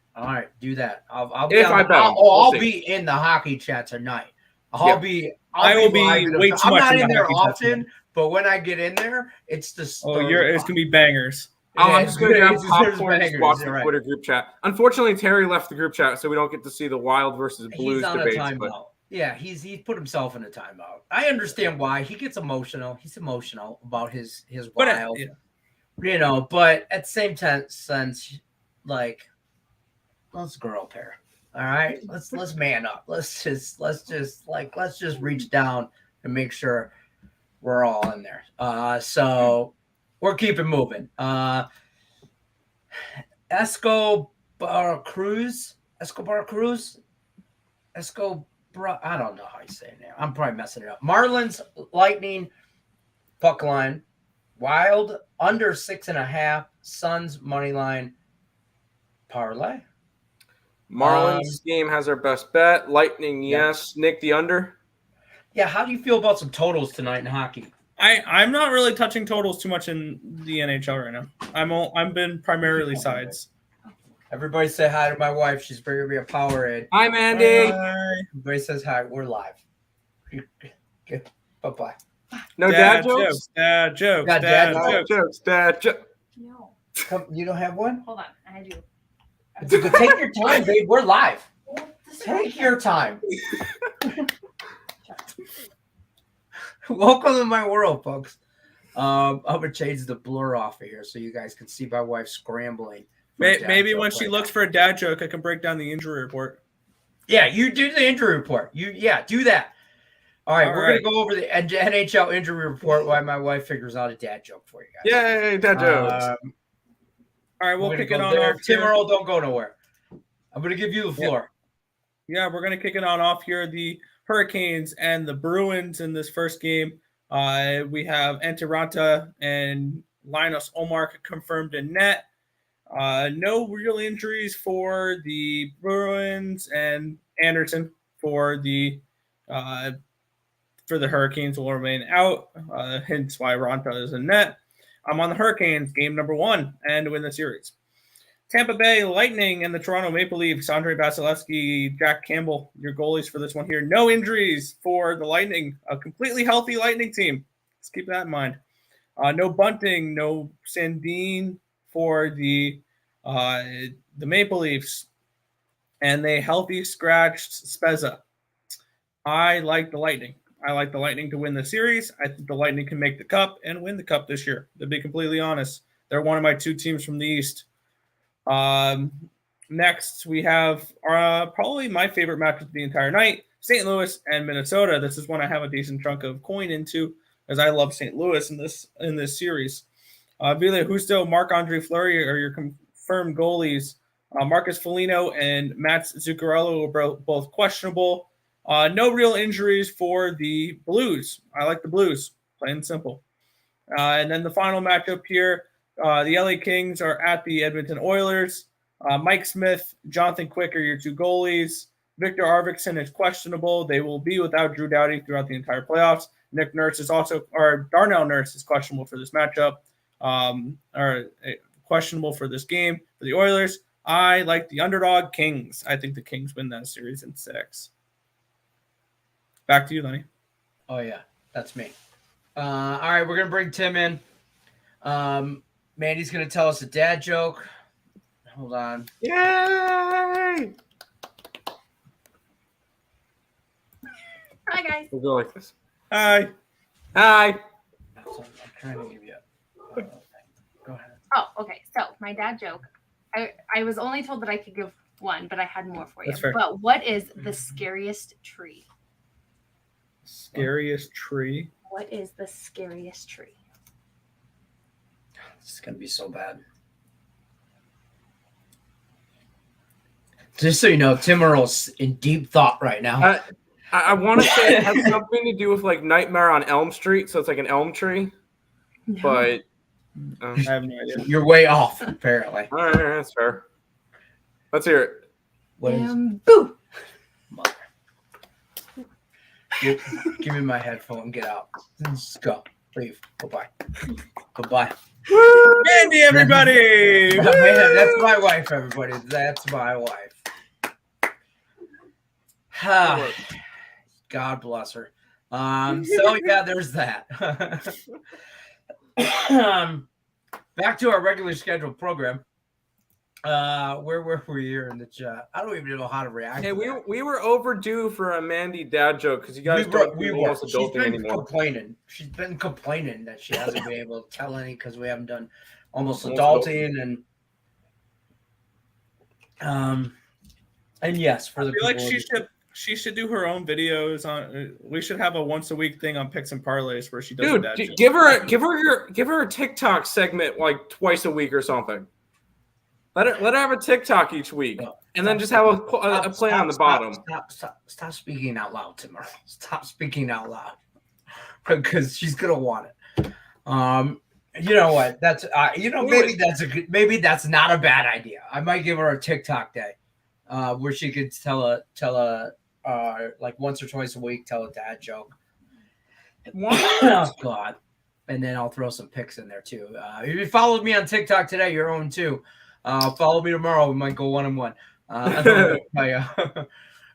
do that. I'll be in the hockey chat tonight. I will be way too I'm much. not in there hockey often, but when I get in there, it's the. It's gonna be bangers. I'm just gonna grab popcorn and bangers, watch the right. Twitter group chat. Unfortunately, Terry left the group chat, so we don't get to see the Wild versus Blues He's on debates. a timeout. Yeah, he's put himself in a timeout. I understand why he gets emotional. He's emotional about his Wild, but at the same sense, like, let's grow a pair. All right, let's man up. Let's just reach down and make sure we're all in there. So we're keeping moving. Escobar Cruz. I don't know how you say it now. I'm probably messing it up. Marlins, Lightning, puck line, Wild under 6.5, Suns money line, parlay. Marlins game has our best bet. Lightning, yes. Nick, the under. Yeah, how do you feel about some totals tonight in hockey? I'm not really touching totals too much in the NHL right now. I've been primarily sides. Everybody say hi to my wife. She's bringing me a Powerade. Hi, Mandy. Bye. Everybody says hi. We're live. Bye-bye. No dad jokes? Dad jokes. Got Dad dad jokes. Dad jokes. No. Come, you don't have one? Hold on. I do. Take your time, babe. We're live. Take your time. Welcome to my world, folks. I'm gonna change the blur off of here so you guys can see my wife scrambling. Maybe when she looks for a dad joke, I can break down the injury report. Yeah, you do the injury report. Do that. All right, we're gonna go over the NHL injury report while my wife figures out a dad joke for you guys. Yay, dad jokes. All right, we'll kick it on there. off. Tim Earl, don't go nowhere. I'm gonna give you the floor. Yeah, we're gonna kick it on off here. The Hurricanes and the Bruins in this first game. We have Antiranta and Linus Ullmark confirmed in net. No real injuries for the Bruins, and Anderson for the Hurricanes will remain out. Hence why Ranta is in net. I'm on the Hurricanes, game number 1, and win the series. Tampa Bay Lightning and the Toronto Maple Leafs, Andrei Vasilevsky, Jack Campbell, your goalies for this one here. No injuries for the Lightning, a completely healthy Lightning team. Let's keep that in mind. No bunting, no Sandin for the Maple Leafs, and they healthy scratched Spezza. I like the Lightning. I like the Lightning to win the series. I think the Lightning can make the cup and win the cup this year. To be completely honest, they're one of my 2 teams from the East. Next, we have probably my favorite match of the entire night, St. Louis and Minnesota. This is one I have a decent chunk of coin into, as I love St. Louis in this series. Ville Husto, Marc-Andre Fleury are your confirmed goalies. Marcus Foligno and Mats Zuccarello are both questionable. No real injuries for the Blues. I like the Blues, plain and simple. And then the final matchup here, the LA Kings are at the Edmonton Oilers. Mike Smith, Jonathan Quick are your 2 goalies. Victor Arvidsson is questionable. They will be without Drew Doughty throughout the entire playoffs. Nick Nurse is Darnell Nurse is questionable for this matchup, or questionable for this game for the Oilers. I like the underdog Kings. I think the Kings win that series in 6. Back to you, Lenny. Oh, yeah, that's me. All right, we're going to bring Tim in. Mandy's going to tell us a dad joke. Hold on. Yay! Hi, guys. We'll go like this. Hi. Hi. I'm trying to give you a go ahead. Oh, okay. So my dad joke. I was only told that I could give one, but I had more for you. That's fair. But what is the scariest tree? Scariest tree? What is the scariest tree? This is going to be so bad. Just so you know, Tim Earl's in deep thought right now. I want to say it has something to do with like Nightmare on Elm Street, so it's like an elm tree. No. But I have no idea. You're way off, apparently. all right, that's fair. Let's hear it. What is Boo! Mother. Give me my headphone and get out. Just go. Leave. Bye-bye. Bye-bye. Mandy, everybody! Man, that's my wife, everybody. That's my wife. God bless her. So yeah, there's that. Back to our regularly scheduled program. Where were we here in the chat? I don't even know how to react. Hey, to that. we were overdue for a Mandy dad joke because you guys we don't were. do most She's adulting been anymore. complaining. She's been complaining that she hasn't been able to tell any because we haven't done almost Almost adulting and And yes, for the I feel like people, she should do her own videos on. We should have a once a week thing on picks and parlays where she does that. Dude, give her a TikTok segment like twice a week or something. Let her have a TikTok each week, and then just have a play on the bottom. Stop speaking out loud, Timur. Stop speaking out loud, because she's gonna want it. You know what? That's maybe that's not a bad idea. I might give her a TikTok day, where she could tell a like once or twice a week, tell a dad joke. Oh God! And then I'll throw some pics in there too. If you followed me on TikTok today, you're on too. Follow me tomorrow. We might go 1-1. I don't know what to tell you.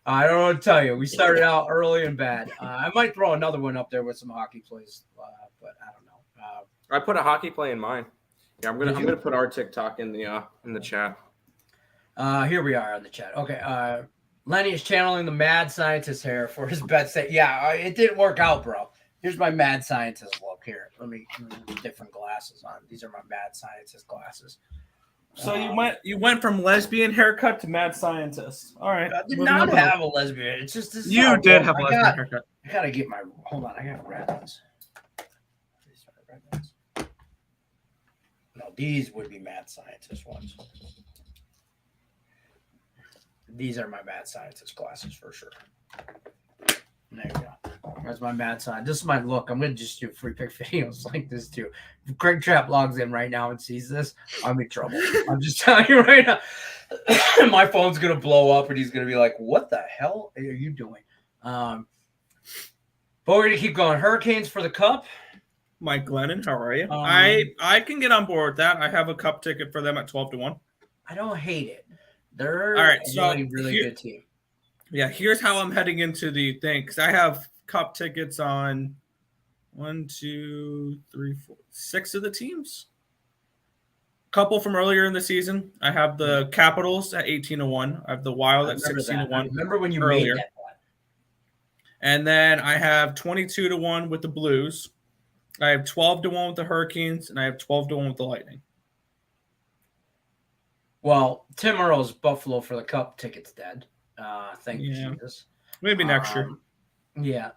I don't know what to tell you. We started out early and bad. I might throw another one up there with some hockey plays, but I don't know. I put a hockey play in mine. Yeah, I'm gonna put our TikTok in the chat. Here we are on the chat. Okay. Lenny is channeling the mad scientist here for his bet set. Yeah, it didn't work out, bro. Here's my mad scientist look here. Let me put different glasses on. These are my mad scientist glasses. So you went from lesbian haircut to mad scientist. All right. I did not have a lesbian. It's just this. You did have a lesbian haircut. I gotta get my. Hold on. I got red ones. No, these would be mad scientist ones. These are my mad scientist glasses for sure. There you go. That's my mad side. This is my look. I'm gonna just do free pick videos like this too. If Craig Trapp logs in right now and sees this, I'm in trouble. I'm just telling you right now. My phone's gonna blow up and he's gonna be like, "What the hell are you doing?" But we're gonna keep going. Hurricanes for the Cup. Mike Glennon, how are you? I can get on board with that. I have a Cup ticket for them at 12-1. I don't hate it. They're all right. So really good team. Yeah, here's how I'm heading into the thing because I have Cup tickets on 1, 2, 3, 4, 6 of the teams. Couple from earlier in the season. I have the Capitals at 18-1. I have the Wild at 16-1. Remember when you earlier. made that one? And then I have 22-1 with the Blues. I have 12-1 with the Hurricanes, and I have 12-1 with the Lightning. Well, Tim Earle's Buffalo for the Cup ticket's dead. Thank you, Jesus. Maybe next year. Yeah.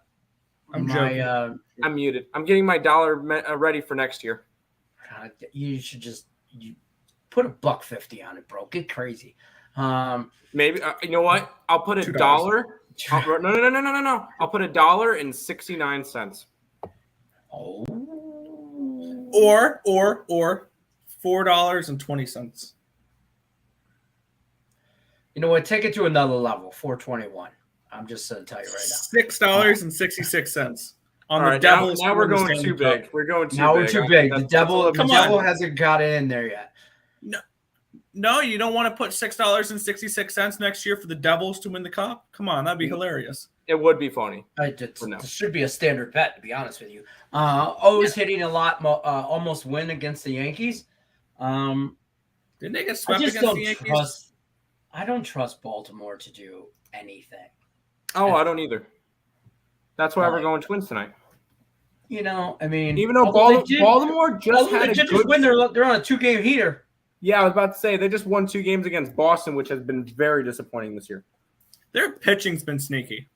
I'm joking. I'm muted. I'm getting my dollar ready for next year. God, you should just put $1.50 on it, bro. Get crazy. Maybe you know what? I'll put $1. No. I'll put $1.69. Oh. Or $4.20. You know what? Take it to another level. $4.21. I'm just going to tell you right now. $6.66 on all the Devils. Now we're going too big. We're going too big. Now we're too big. The Devil hasn't got it in there yet. No, you don't want to put $6.66 next year for the Devils to win the Cup? Come on, that'd be hilarious. It would be funny. It should be a standard bet, to be honest with you. O's hitting a lot, almost win against the Yankees. Didn't they get swept against the Yankees? I don't trust Baltimore to do anything. Oh, I don't either. That's why we're going Twins tonight. You know, I mean, even though Baltimore just had a good win, they're on a 2-game heater. Yeah, I was about to say they just won 2 games against Boston, which has been very disappointing this year. Their pitching's been sneaky.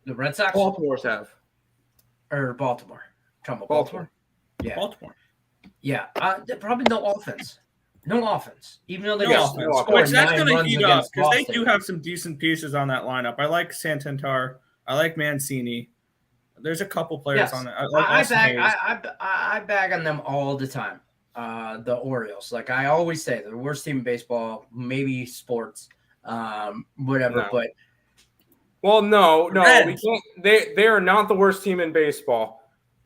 The Red Sox? Baltimore's have. Or Baltimore. Baltimore. Yeah. Baltimore. Yeah. Probably no offense. No offense. Even though they which that's going to heat up because they do have some decent pieces on that lineup. I like Santander. I like Mancini. There's a couple players on that. I bag on them all the time. The Orioles. Like I always say, they're the worst team in baseball, maybe sports, whatever. No. But no, we can't. They are not the worst team in baseball.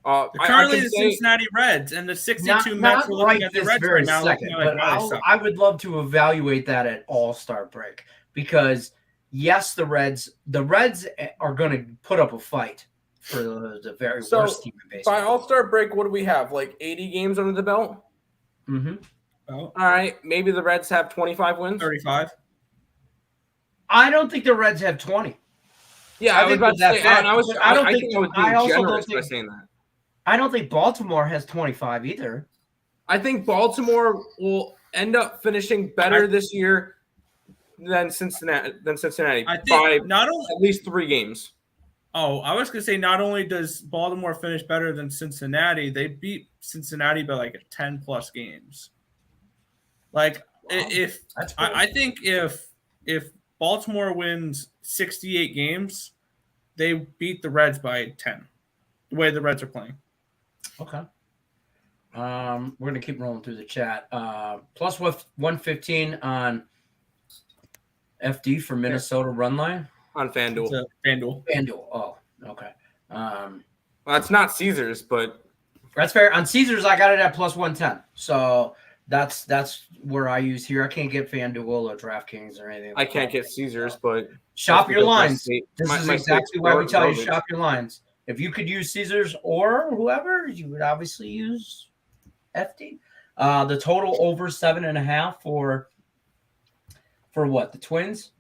Currently, the Cincinnati Reds and the 62 Mets are looking at the Reds right now. But I would love to evaluate that at All-Star break because yes, the Reds are going to put up a fight for the very worst team in baseball. By All-Star break, what do we have? Like 80 games under the belt? Mm-hmm. All right, maybe the Reds have 25 wins. 35. I don't think the Reds have 20. Yeah, I was about to say. I was being generous by saying that. I don't think Baltimore has 25 either. I think Baltimore will end up finishing better this year. than Cincinnati. I think by not only. at least 3 games. Oh, I was gonna say not only does Baltimore finish better than Cincinnati, they beat Cincinnati by like 10+ games. Like if I think if Baltimore wins 68 games, they beat the Reds by 10. The way the Reds are playing. Okay. We're gonna keep rolling through the chat. Plus 115 on FD for Minnesota run line On FanDuel. FanDuel. Oh, okay. Well, it's not Caesars, but That's fair. On Caesars, I got it at plus 110. So that's where I use here. I can't get FanDuel or DraftKings or anything. I can't get Caesars, but shop your lines. This my is exactly state's why we tell you garbage. shop your lines. If you could use Caesars or whoever, you would obviously use FD. The total over 7.5 for what? The Twins?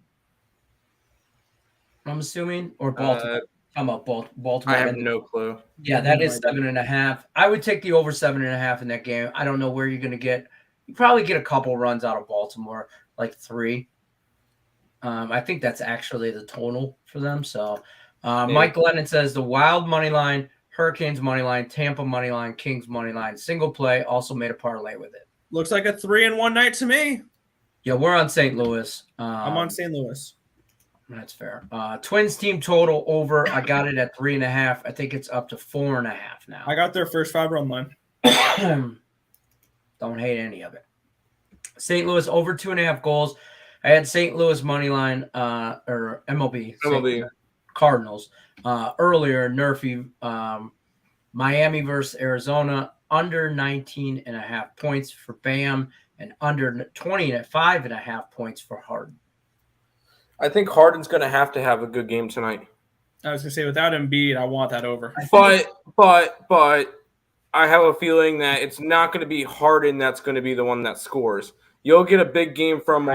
I'm assuming, or Baltimore. I'm about Baltimore. I have no clue. Yeah, that is 7.5. I would take the over 7.5 in that game. I don't know where you're going to get. You probably get a couple runs out of Baltimore, like 3. I think that's actually the total for them. So, Mike Glennon says the Wild money line, Hurricanes money line, Tampa money line, Kings money line, single play. Also made a parlay with it. Looks like a 3-in-1 night to me. Yeah, we're on St. Louis. I'm on St. Louis. That's fair. Twins team total over. I got it at 3.5. I think it's up to 4.5 now. I got their first 5-run line. Don't hate any of it. St. Louis over 2.5 goals. I had St. Louis money line or MLB. Cardinals earlier. Nerfy Miami versus Arizona under 19.5 points for Bam and under 25.5 points for Harden. I think Harden's going to have a good game tonight. I was going to say, without Embiid, I want that over. But I have a feeling that it's not going to be Harden that's going to be the one that scores. You'll get a big game from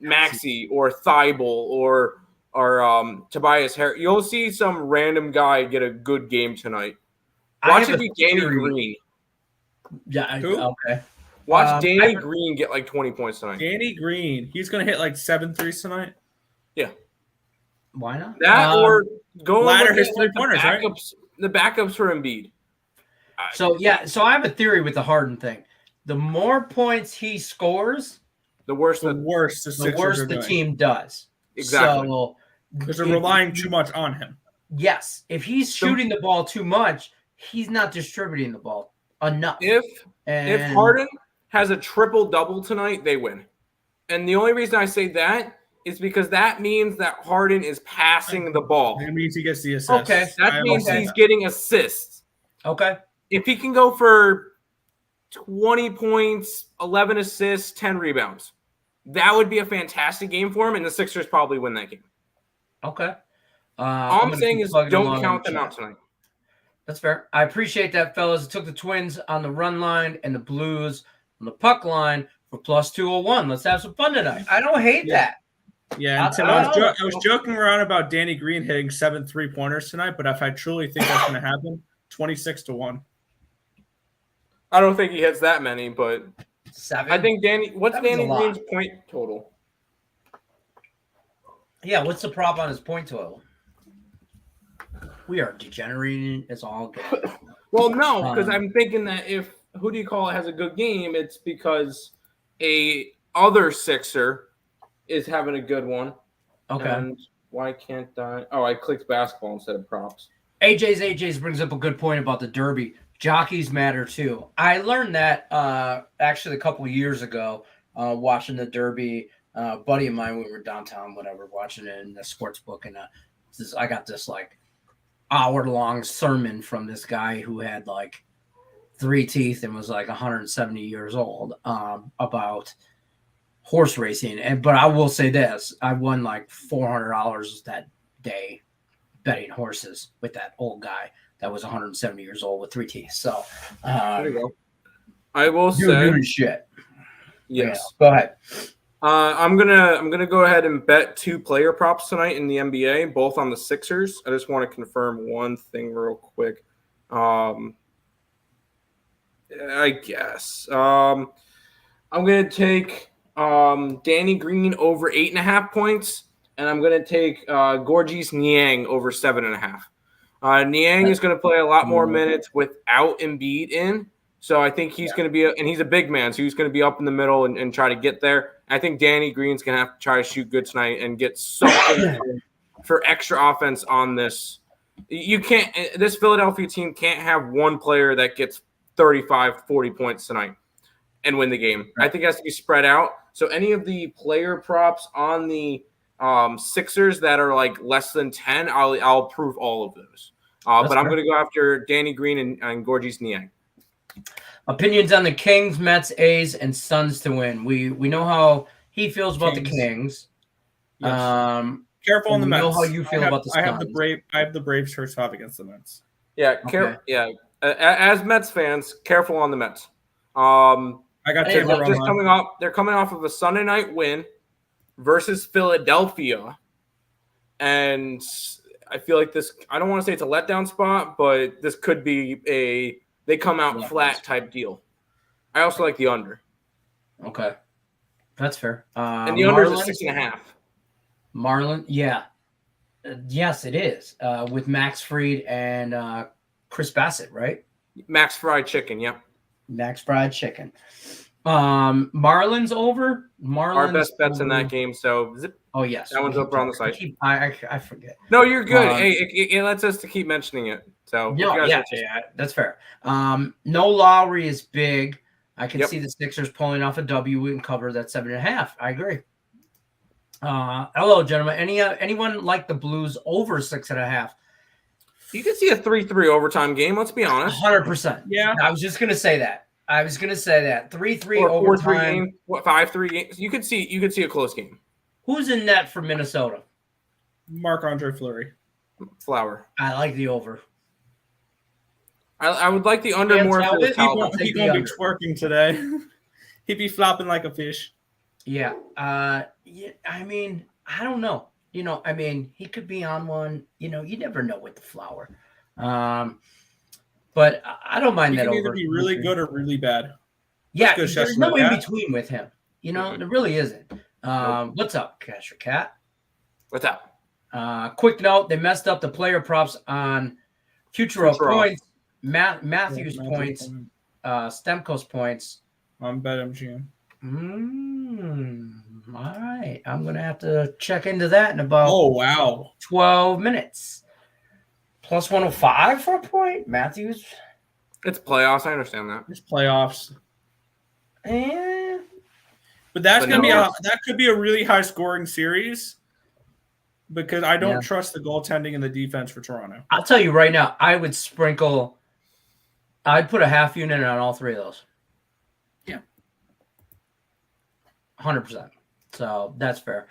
Maxey or Thibault or Tobias Harris. You'll see some random guy get a good game tonight. Watch it be Danny Green. Yeah, okay. Watch Danny Green get like 20 points tonight. Danny Green. He's going to hit like 7 threes tonight. Yeah. Why not? That or go ladder his 3-pointers, right? The backups for Embiid. So I have a theory with the Harden thing. The more points he scores, the worse the team does. Exactly. So because they're relying too much on him. Yes. If he's shooting the ball too much, he's not distributing the ball enough. If Harden has a triple-double tonight, they win. And the only reason I say that is because that means that Harden is passing the ball. It means he gets the assist. Okay. That means he's getting assists. Okay. If he can go for 20 points, 11 assists, 10 rebounds, that would be a fantastic game for him, and the Sixers probably win that game. Okay. All I'm saying is don't count them out tonight. That's fair. I appreciate that, fellas. I took the Twins on the run line and the Blues on the puck line for plus 201. Let's have some fun tonight. I don't hate that. Yeah, and Tim, I was joking around about Danny Green hitting 7 3-pointers tonight, but if I truly think that's going to happen, 26-1. I don't think he hits that many, but 7. I think Danny Green's point total? Yeah, what's the prop on his point total? We are degenerating. It's all good. Well, no, because I'm thinking that if who do you call it has a good game, it's because a other Sixer is having a good one. Okay. And why can't I? Oh, I clicked basketball instead of props. AJ's brings up a good point about the Derby. Jockeys matter too. I learned that actually a couple of years ago watching the Derby. A buddy of mine, we were downtown, whatever, watching it in the sports book, and I got this like hour-long sermon from this guy who had like 3 teeth and was like 170 years old about horse racing. But I will say this: I won like $400 that day betting horses with that old guy that was 170 years old with 3 teeth. So there you go. I will say shit. Yes. Yeah, go ahead. I'm gonna go ahead and bet 2 player props tonight in the NBA, both on the Sixers. I just want to confirm one thing real quick. I guess I'm gonna take Danny Green over 8.5 points, and I'm going to take Gorgis Niang over 7.5. Niang is going to play a lot more minutes without Embiid in, so I think he's going to be, and he's a big man, so he's going to be up in the middle and try to get there. I think Danny Green's going to have to try to shoot good tonight and get something for extra offense on this. You can't. This Philadelphia team can't have one player that gets 35, 40 points tonight and win the game. I think it has to be spread out. So any of the player props on the Sixers that are like less than 10, I'll approve all of those. But I'm going to go after Danny Green and Gorgis Niang. Opinions on the Kings, Mets, A's, and Suns to win. We know how he feels about the Kings. Yes. Careful on the Mets. Know how you feel about the Suns. I have the Braves first off against the Mets. Yeah, as Mets fans, careful on the Mets. I got they're coming off of a Sunday night win versus Philadelphia, and I feel like this. I don't want to say it's a letdown spot, but this could be they come out flat type deal. I also like the under. Okay, that's fair. And the under is 6.5. Marlin, yes, it is. With Max Fried and Chris Bassett, right? Max Fried Chicken, yep. Max Fried Chicken. Marlins over. Our best bets in that game. So oh yes, that one's over on the site. I forget. No, you're good. Hey, it lets us to keep mentioning it. So yeah, that's fair. No Lowry is big. I can see the Sixers pulling off a W and cover that 7.5. I agree. Hello, gentlemen. Anyone like the Blues over 6.5? You can see a 3-3 overtime game. Let's be honest. 100%. Yeah, I was just gonna say that. 3-3 overtime. 5-3 games. You could see a close game. Who's in net for Minnesota? Marc-Andre Fleury. Flower. I like the over. I would like the under more. He won't be twerking today. He'd be flopping like a fish. Yeah. I mean, I don't know. He could be on one. You never know with the Flower. But I don't mind he that can over. either be really good or really bad. Yeah, there's no in between with him. There really isn't. Nope. What's up, Casher Cat? What's up? Quick note: they messed up the player props on Futuro points, Matthews points, Stemco's points. On BetMGM. All right, I'm gonna have to check into that in about 12 minutes. Plus 105 for a point, Matthews. It's playoffs. I understand that. It's playoffs. And but that could be a really high scoring series because I don't trust the goaltending and the defense for Toronto. I'll tell you right now, I'd put a half unit on all three of those. Yeah. 100%. So that's fair.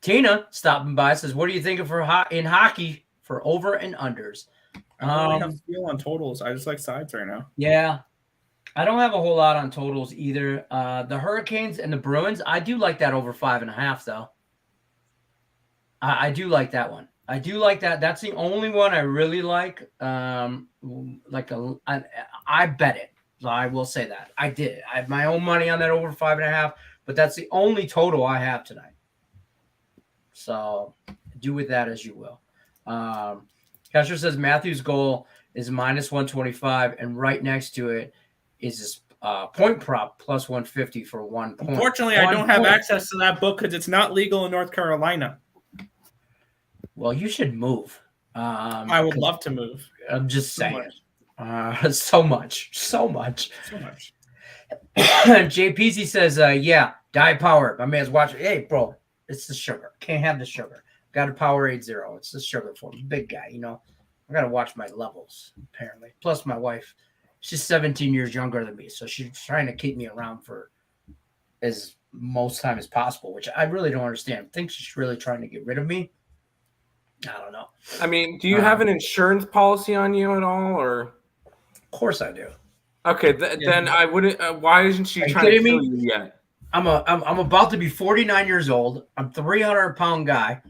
Tina stopping by says, what are you thinking in hockey for over and unders? I don't really have a feel on totals. I just like sides right now. Yeah. I don't have a whole lot on totals either. The Hurricanes and the Bruins, I do like that over 5.5, though. I do like that one. I do like that. That's the only one I really like. I bet it. So I will say that. I did. I have my own money on that over 5.5, but that's the only total I have tonight. So do with that as you will. Casher says Matthew's goal is minus 125, and right next to it is this point prop plus 150 for 1 point. Unfortunately, I don't have access to that book because it's not legal in North Carolina. Well, you should move. I would love to move. I'm just saying. So much. JPZ says, die power. My man's watching. Hey, bro, it's the sugar. Can't have the sugar. Got a Powerade 0. It's the sugar for me. Big guy, I got to watch my levels, apparently. Plus, my wife, she's 17 years younger than me, so she's trying to keep me around for as most time as possible, which I really don't understand. I think she's really trying to get rid of me. I don't know. I mean, do you have an insurance policy on you at all, or? Of course I do. Okay, then I wouldn't. Why isn't she trying to kill you yet? I'm about to be 49 years old. I'm 300-pound guy,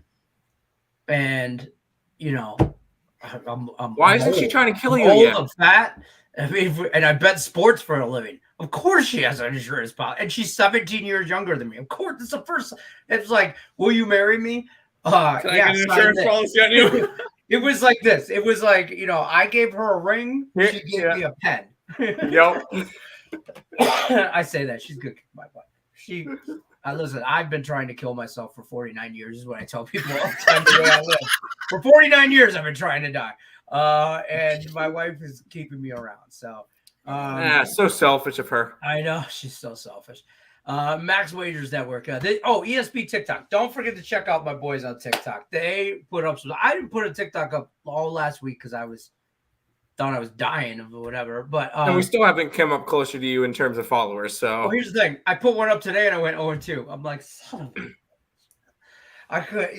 and I'm why isn't she trying to kill you old, yet? I'm fat. I mean, and I bet sports for a living. Of course she has an insurance policy. And she's 17 years younger than me. Of course, it's the first. It's like, will you marry me? Can I get an insurance policy on you? It was like this. It was like, I gave her a ring. She gave me a pen. Yep. I say that. She's good. My butt. Listen, I've been trying to kill myself for 49 years is what I tell people all the time the way I live. For 49 years, I've been trying to die. And my wife is keeping me around. So, so selfish of her. I know. She's so selfish. Max Wagers Network. ESP TikTok. Don't forget to check out my boys on TikTok. They put up some. I didn't put a TikTok up all last week because thought I was dying of whatever. But and we still haven't come up closer to you in terms of followers. So here's the thing. I put one up today and I went 0-2. I'm like, son of a. I could,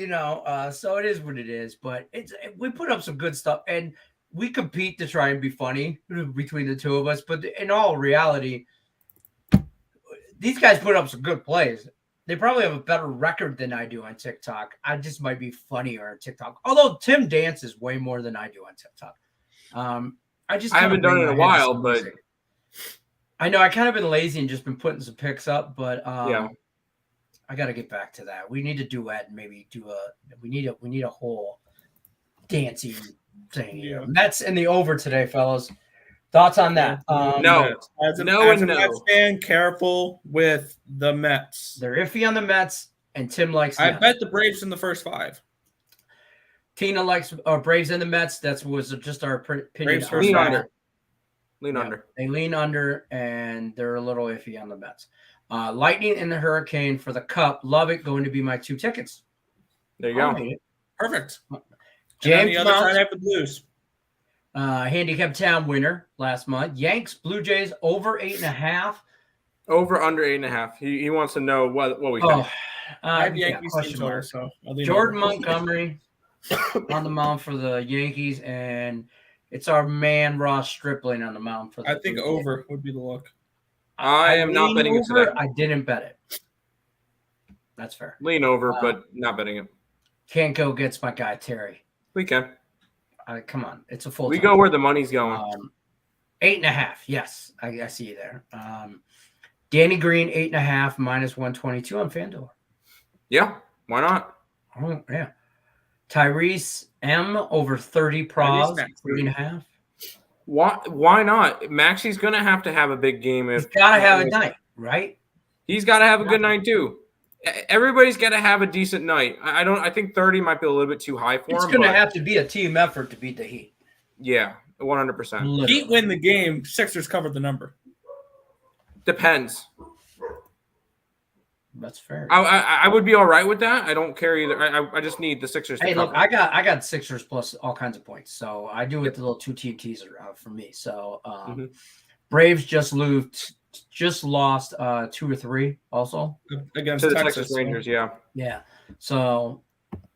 so it is what it is. But we put up some good stuff and we compete to try and be funny between the two of us. But in all reality, these guys put up some good plays. They probably have a better record than I do on TikTok. I just might be funnier on TikTok. Although Tim dances way more than I do on TikTok. I haven't done it in a while, but I know I kind of been lazy and just been putting some pics up, but yeah, I got to get back to that. We need to duet and maybe we need a whole dancing thing. Yeah. Mets in the over today, fellas. Thoughts on that? No. As a No. Mets fan, careful with the Mets. They're iffy on the Mets, and Tim likes them. I bet the Braves in the first 5. Tina likes Braves and the Mets. That was just our opinion. Braves lean first under. Lean under. They lean under, and they're a little iffy on the Mets. Lightning and the Hurricane for the Cup. Love it. Going to be my 2 tickets. There you go. Perfect. James the other Mounts, side, I have the Blues. Handicap Town winner last month. Yanks, Blue Jays over 8.5. Over under 8.5. He wants to know what we think. I have Yankees team total, so Jordan Montgomery on the mound for the Yankees, and it's our man Ross Stripling on the mound for the I think Blue over would be the look. I am not betting it today. I didn't bet it. That's fair. Lean over, but not betting it. Can't go against my guy Terry. We can. Come on, it's a full. We go where the money's going. 8.5. Yes, I see you there. Danny Green 8.5 minus 122 on FanDuel. Yeah, why not? Oh yeah. Tyrese M over 30 pros 3.5. Why not? Maxie's gonna have to have a big game. He's got to have a night, right? He's got to have a good night too. Everybody's got to have a decent night. I think 30 might be a little bit too high for him. It's going to have to be a team effort to beat the Heat. Yeah, 100%. Heat win the game. Sixers covered the number. Depends. That's fair. I would be all right with that. I don't care either. I just need the Sixers to cover. Look, I got Sixers plus all kinds of points. So I do it the little 2-team teaser for me. So Braves just lost 2 or 3 also against to the Texas Texas Rangers. Yeah. So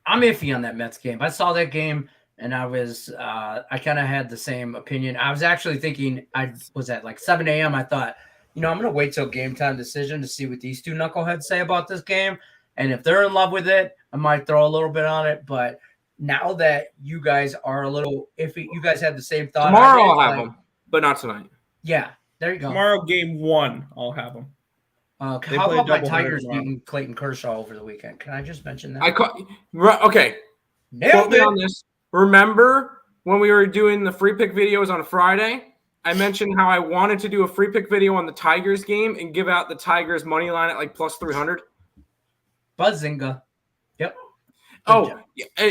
I'm iffy on that Mets game. I saw that game and I was I kind of had the same opinion. I was actually thinking I was at like 7 a.m. I thought, I'm going to wait till game time decision to see what these 2 knuckleheads say about this game. And if they're in love with it, I might throw a little bit on it. But now that you guys are a little iffy, you guys have the same thought. Tomorrow I'll have them, but not tonight. Yeah, there you go. Tomorrow, game 1, I'll have them. How about my Tigers beating Clayton Kershaw over the weekend? Can I just mention that? Okay. Nailed it. On this. Remember when we were doing the free pick videos on Friday? I mentioned how I wanted to do a free pick video on the Tigers game and give out the Tigers money line at like plus 300. Buzzinga. Yep.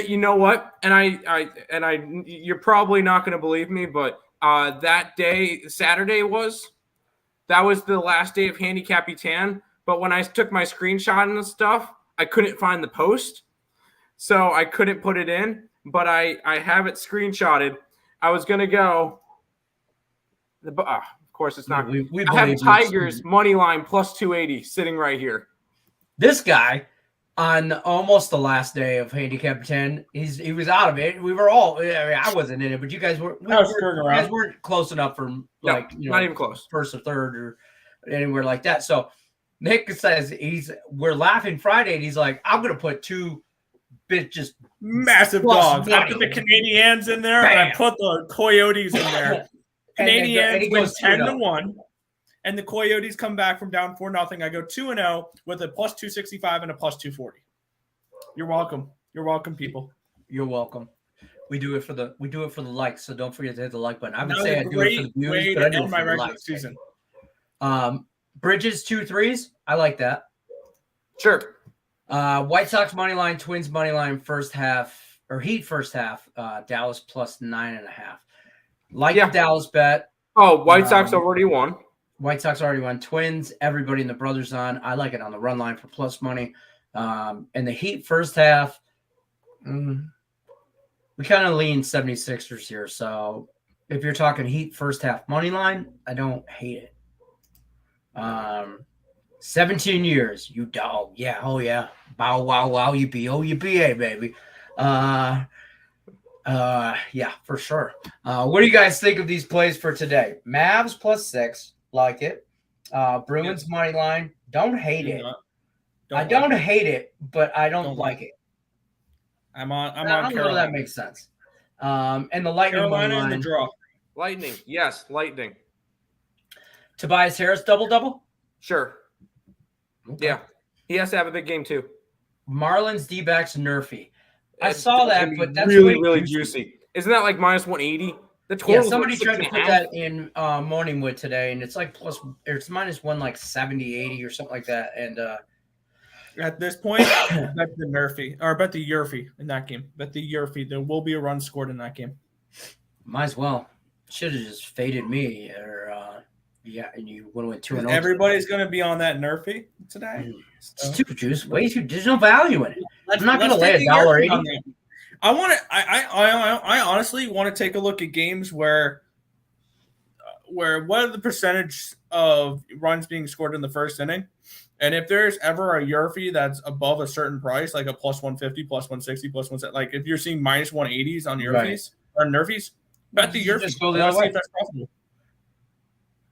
You know what? And you're probably not going to believe me, but that day, Saturday that was the last day of Handicap Etan. But when I took my screenshot and stuff, I couldn't find the post, so I couldn't put it in. But I have it screenshotted. I was going to go. Of course, it's not. I have Tigers money line plus 280 sitting right here. This guy on almost the last day of Handicap 10, he was out of it. We were all. I wasn't in it, but you guys were. You guys weren't close enough for not even close, first or third or anywhere like that. So Nick says we're laughing Friday, and he's like, I'm gonna put 2 just massive dogs. I put the Canadians in there, and I put the Coyotes in there. Canadians win 10-1. and the Coyotes come back from down 4-0. I go 2-0 with a plus 265 and a plus 240. You're welcome. You're welcome, people. You're welcome. We do it for the likes, so don't forget to hit the like button. I would say I do it for the views, but I do it for the likes. Season. Bridges 2 3s. I like that. Sure. White Sox money line, Twins money line first half, or Heat first half. Dallas plus 9.5. Like the Dallas bet. Oh, White Sox already won. White Sox already won. Twins, everybody in the brothers on. I like it on the run line for plus money. And the Heat first half, we kind of lean 76ers here. So if you're talking Heat first half money line, I don't hate it. 17 years, you dog. Yeah, oh yeah. Bow wow wow, you be baby. Yeah, for sure. What do you guys think of these plays for today? Mavs plus 6, like it. Bruins money line, don't hate it. I don't hate it, but I don't like it. I'm on I don't know if that makes sense. And the Lightning money line. The draw. Lightning, yes, Lightning. Tobias Harris double. Sure. Okay. Yeah, he has to have a big game too. Marlins, D-backs, Nerfy. I saw that, but that's really juicy. Isn't that like minus 180? The total. Yeah, somebody tried to put that in Morningwood today, and it's like it's minus 1 like 70, 80 or something like that. And at this point, bet the Nerfy or bet the Yurfy in that game. Bet the Yurfy. There will be a run scored in that game. Might as well. Should have just faded me, or and you would have went 2-0. Everybody's going to be on that Nerfy today. It's too juice. Way too. There's no value in it. I'm not going to lay $1.80. I want to. I honestly want to take a look at games where what are the percentage of runs being scored in the first inning, and if there's ever a Yurfy that's above a certain price, like a plus 150, plus 160, plus 170, like if you're seeing minus 180s on Yurfies or Nerfies, bet the Yurfy. Just go the other way. That's possible.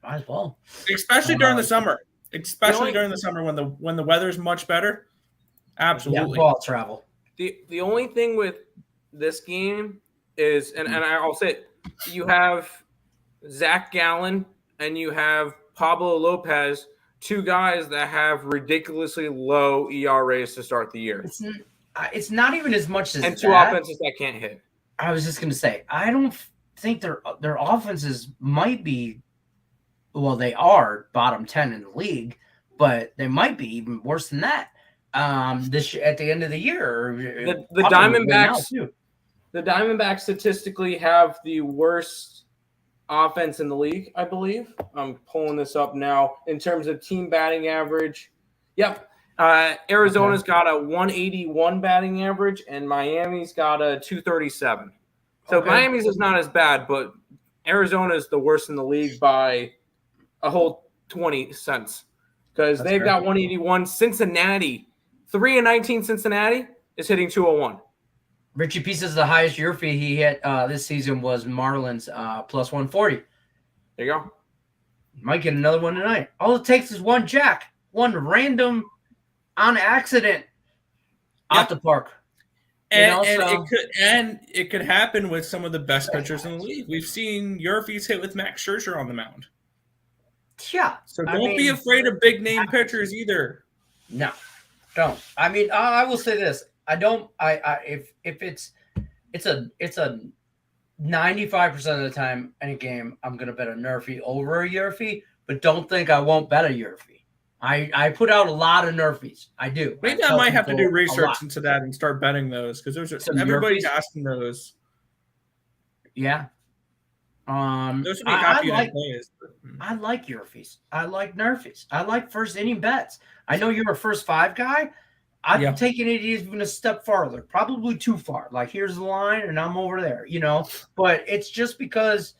Might as well. Especially during the summer. Especially during the summer when the weather's much better. Absolutely. Yeah, ball travel. The only thing with this game is, and I'll say it, you have Zach Gallen and you have Pablo Lopez, two guys that have ridiculously low ERAs to start the year. It's not even as much as and two offenses that can't hit. I was just going to say, I don't think their offenses might be. Well, they are bottom 10 in the league, but they might be even worse than that. This at the end of the year, the Diamondbacks statistically have the worst offense in the league, I believe. I'm pulling this up now in terms of team batting average. Yep. Arizona's got a 181 batting average, and Miami's got a 237. So Miami's is not as bad, but Arizona is the worst in the league by a whole 20 cents because they've got 181. Cincinnati, 3-19 Cincinnati is hitting 201. Richie Pieces, the highest Yurfy he hit this season was Marlins plus 140. There you go. Might get another one tonight. All it takes is one jack, one random on accident off the park. And it could happen with some of the best pitchers in the league. We've seen Yurfies hit with Max Scherzer on the mound. Yeah. So don't be afraid of big name pitchers either. No, don't. I mean, I will say this. If it's a 95% of the time in a game, I'm gonna bet a Nerfy over a Yurfy, but don't think I won't bet a Yurfy. I put out a lot of Nerfies. I do. Maybe I might have to do research into that and start betting those because everybody's asking those. Yeah. Those would be happy plays. I like Yurfies. I like Nerfies. I like first inning bets. I know you're a first 5 guy. I'm taking it even a step farther, probably too far. Like, here's the line, and I'm over there, But it's just because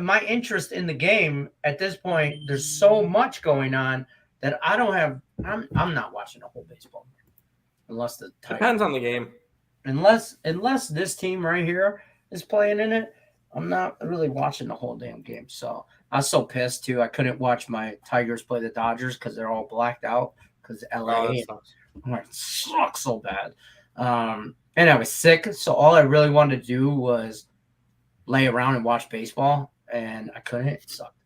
my interest in the game at this point, there's so much going on that I don't have. I'm not watching a whole baseball game unless the Tigers. Depends on the game. Unless this team right here is playing in it, I'm not really watching the whole damn game. So I was so pissed too. I couldn't watch my Tigers play the Dodgers because they're all blacked out. Because LA sucks so bad. And I was sick, so all I really wanted to do was lay around and watch baseball, and I couldn't. It sucked.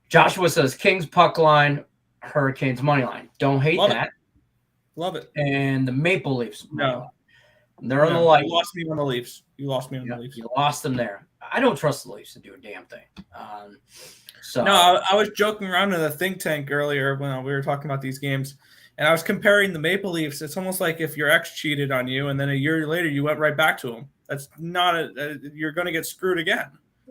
Joshua says Kings puck line, Hurricanes money line. Don't hate Love that. it. Love it. And the Maple Leafs. No. They're on the light. You lost me on the Leafs. You lost me on the Leafs. You lost them there. I don't trust the Leafs to do a damn thing. No, I was joking around in the think tank earlier when we were talking about these games, and I was comparing the Maple Leafs. It's almost like if your ex cheated on you, and then a year later you went right back to him. That's not you're going to get screwed again.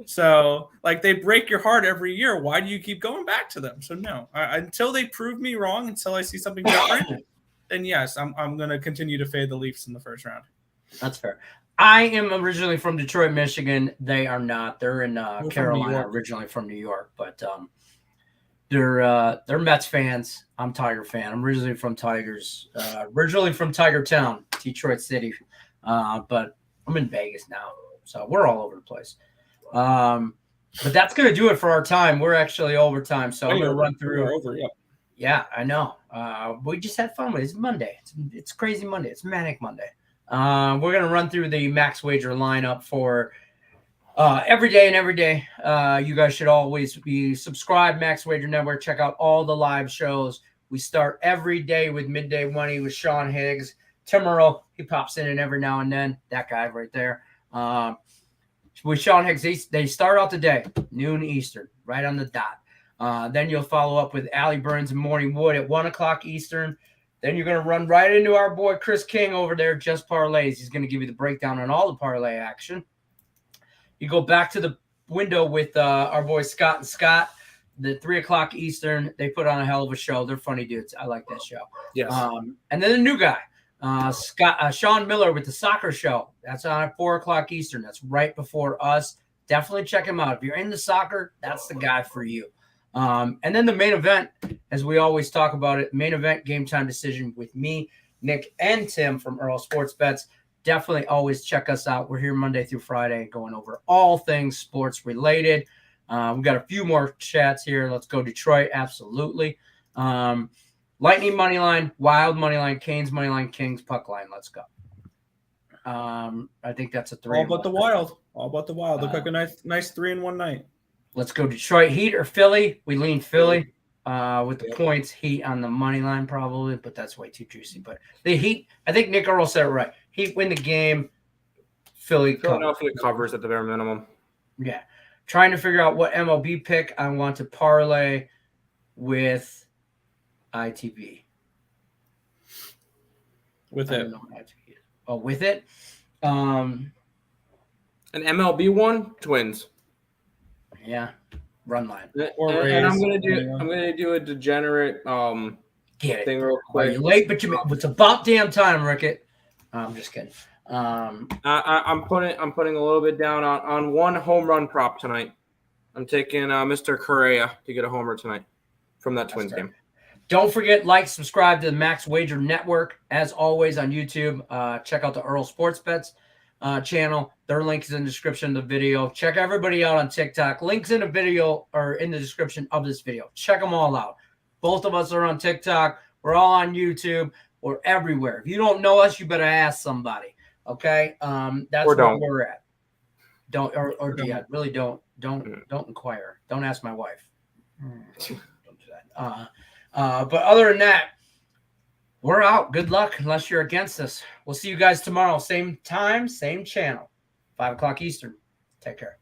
So, like, they break your heart every year. Why do you keep going back to them? So, no, until they prove me wrong, until I see something different, then yes, I'm going to continue to fade the Leafs in the first round. That's fair. I am originally from Detroit, Michigan. They are not. They're in Carolina, originally from New York, but they're Mets fans. I'm Tiger fan. I'm originally from Tigers, originally from Tiger Town, Detroit City, but I'm in Vegas now, so we're all over the place. But that's going to do it for our time. We're actually overtime, so I'm going to run through. Over, yeah. Yeah, I know. We just had fun with it. It's Monday. It's crazy Monday. It's manic Monday. We're going to run through the max wager lineup for every day and every day. You guys should always be subscribed, Max Wager Network. Check out all the live shows. We start every day with Midday Money with Sean Higgs. Tim Earl, he pops in and every now and then. That guy right there. With Sean Higgs, they start out the day, noon Eastern, right on the dot. Then you'll follow up with Allie Burns and Morning Wood at 1 o'clock Eastern. Then you're going to run right into our boy Chris King over there, Just Parlays. He's going to give you the breakdown on all the parlay action. You go back to the window with our boys Scott and Scott, the 3 o'clock Eastern. They put on a hell of a show. They're funny dudes. I like that show. Yes. And then the new guy, Sean Miller with the soccer show. That's on at 4 o'clock Eastern. That's right before us. Definitely check him out. If you're into soccer, that's the guy for you. And then the main event, as we always talk about it, main event game time decision with me, Nick, and Tim from Earl Sports Bets. Definitely always check us out. We're here Monday through Friday going over all things sports related. We've got a few more chats here. Let's go Detroit. Absolutely. Lightning money line, Wild money line, Canes money line, Kings puck line. Let's go. I think that's a 3. All but the Wild. All but the Wild. Look like a nice 3-in-1 night. Let's go Detroit Heat or Philly. We lean Philly with the points. Heat on the money line probably, but that's way too juicy. But the Heat, I think Nick Earl said it right. Heat win the game. Philly Philadelphia covers at the bare minimum. Yeah. Trying to figure out what MLB pick I want to parlay with ITV. With it. Oh, with it? An MLB one, Twins. Yeah, run line. And I'm gonna do a degenerate Get it. thing real quick. You're late, but it's about damn time, Rickett. I'm just kidding. I'm putting a little bit down on one home run prop tonight. I'm taking Mr. Correa to get a homer tonight from that Twins game. Don't forget, subscribe to the Max Wager Network. As always on YouTube, check out the Earl Sports Bets channel. Their link is in the description of the video. Check everybody out on TikTok. Links in the video or in the description of this video. Check them all out. Both of us are on TikTok. We're all on YouTube. We're everywhere. If you don't know us, you better ask somebody. Okay? That's where we're at. Don't inquire. Don't ask my wife. Don't do that. But other than that, we're out. Good luck unless you're against us. We'll see you guys tomorrow. Same time, same channel. 5 o'clock Eastern. Take care.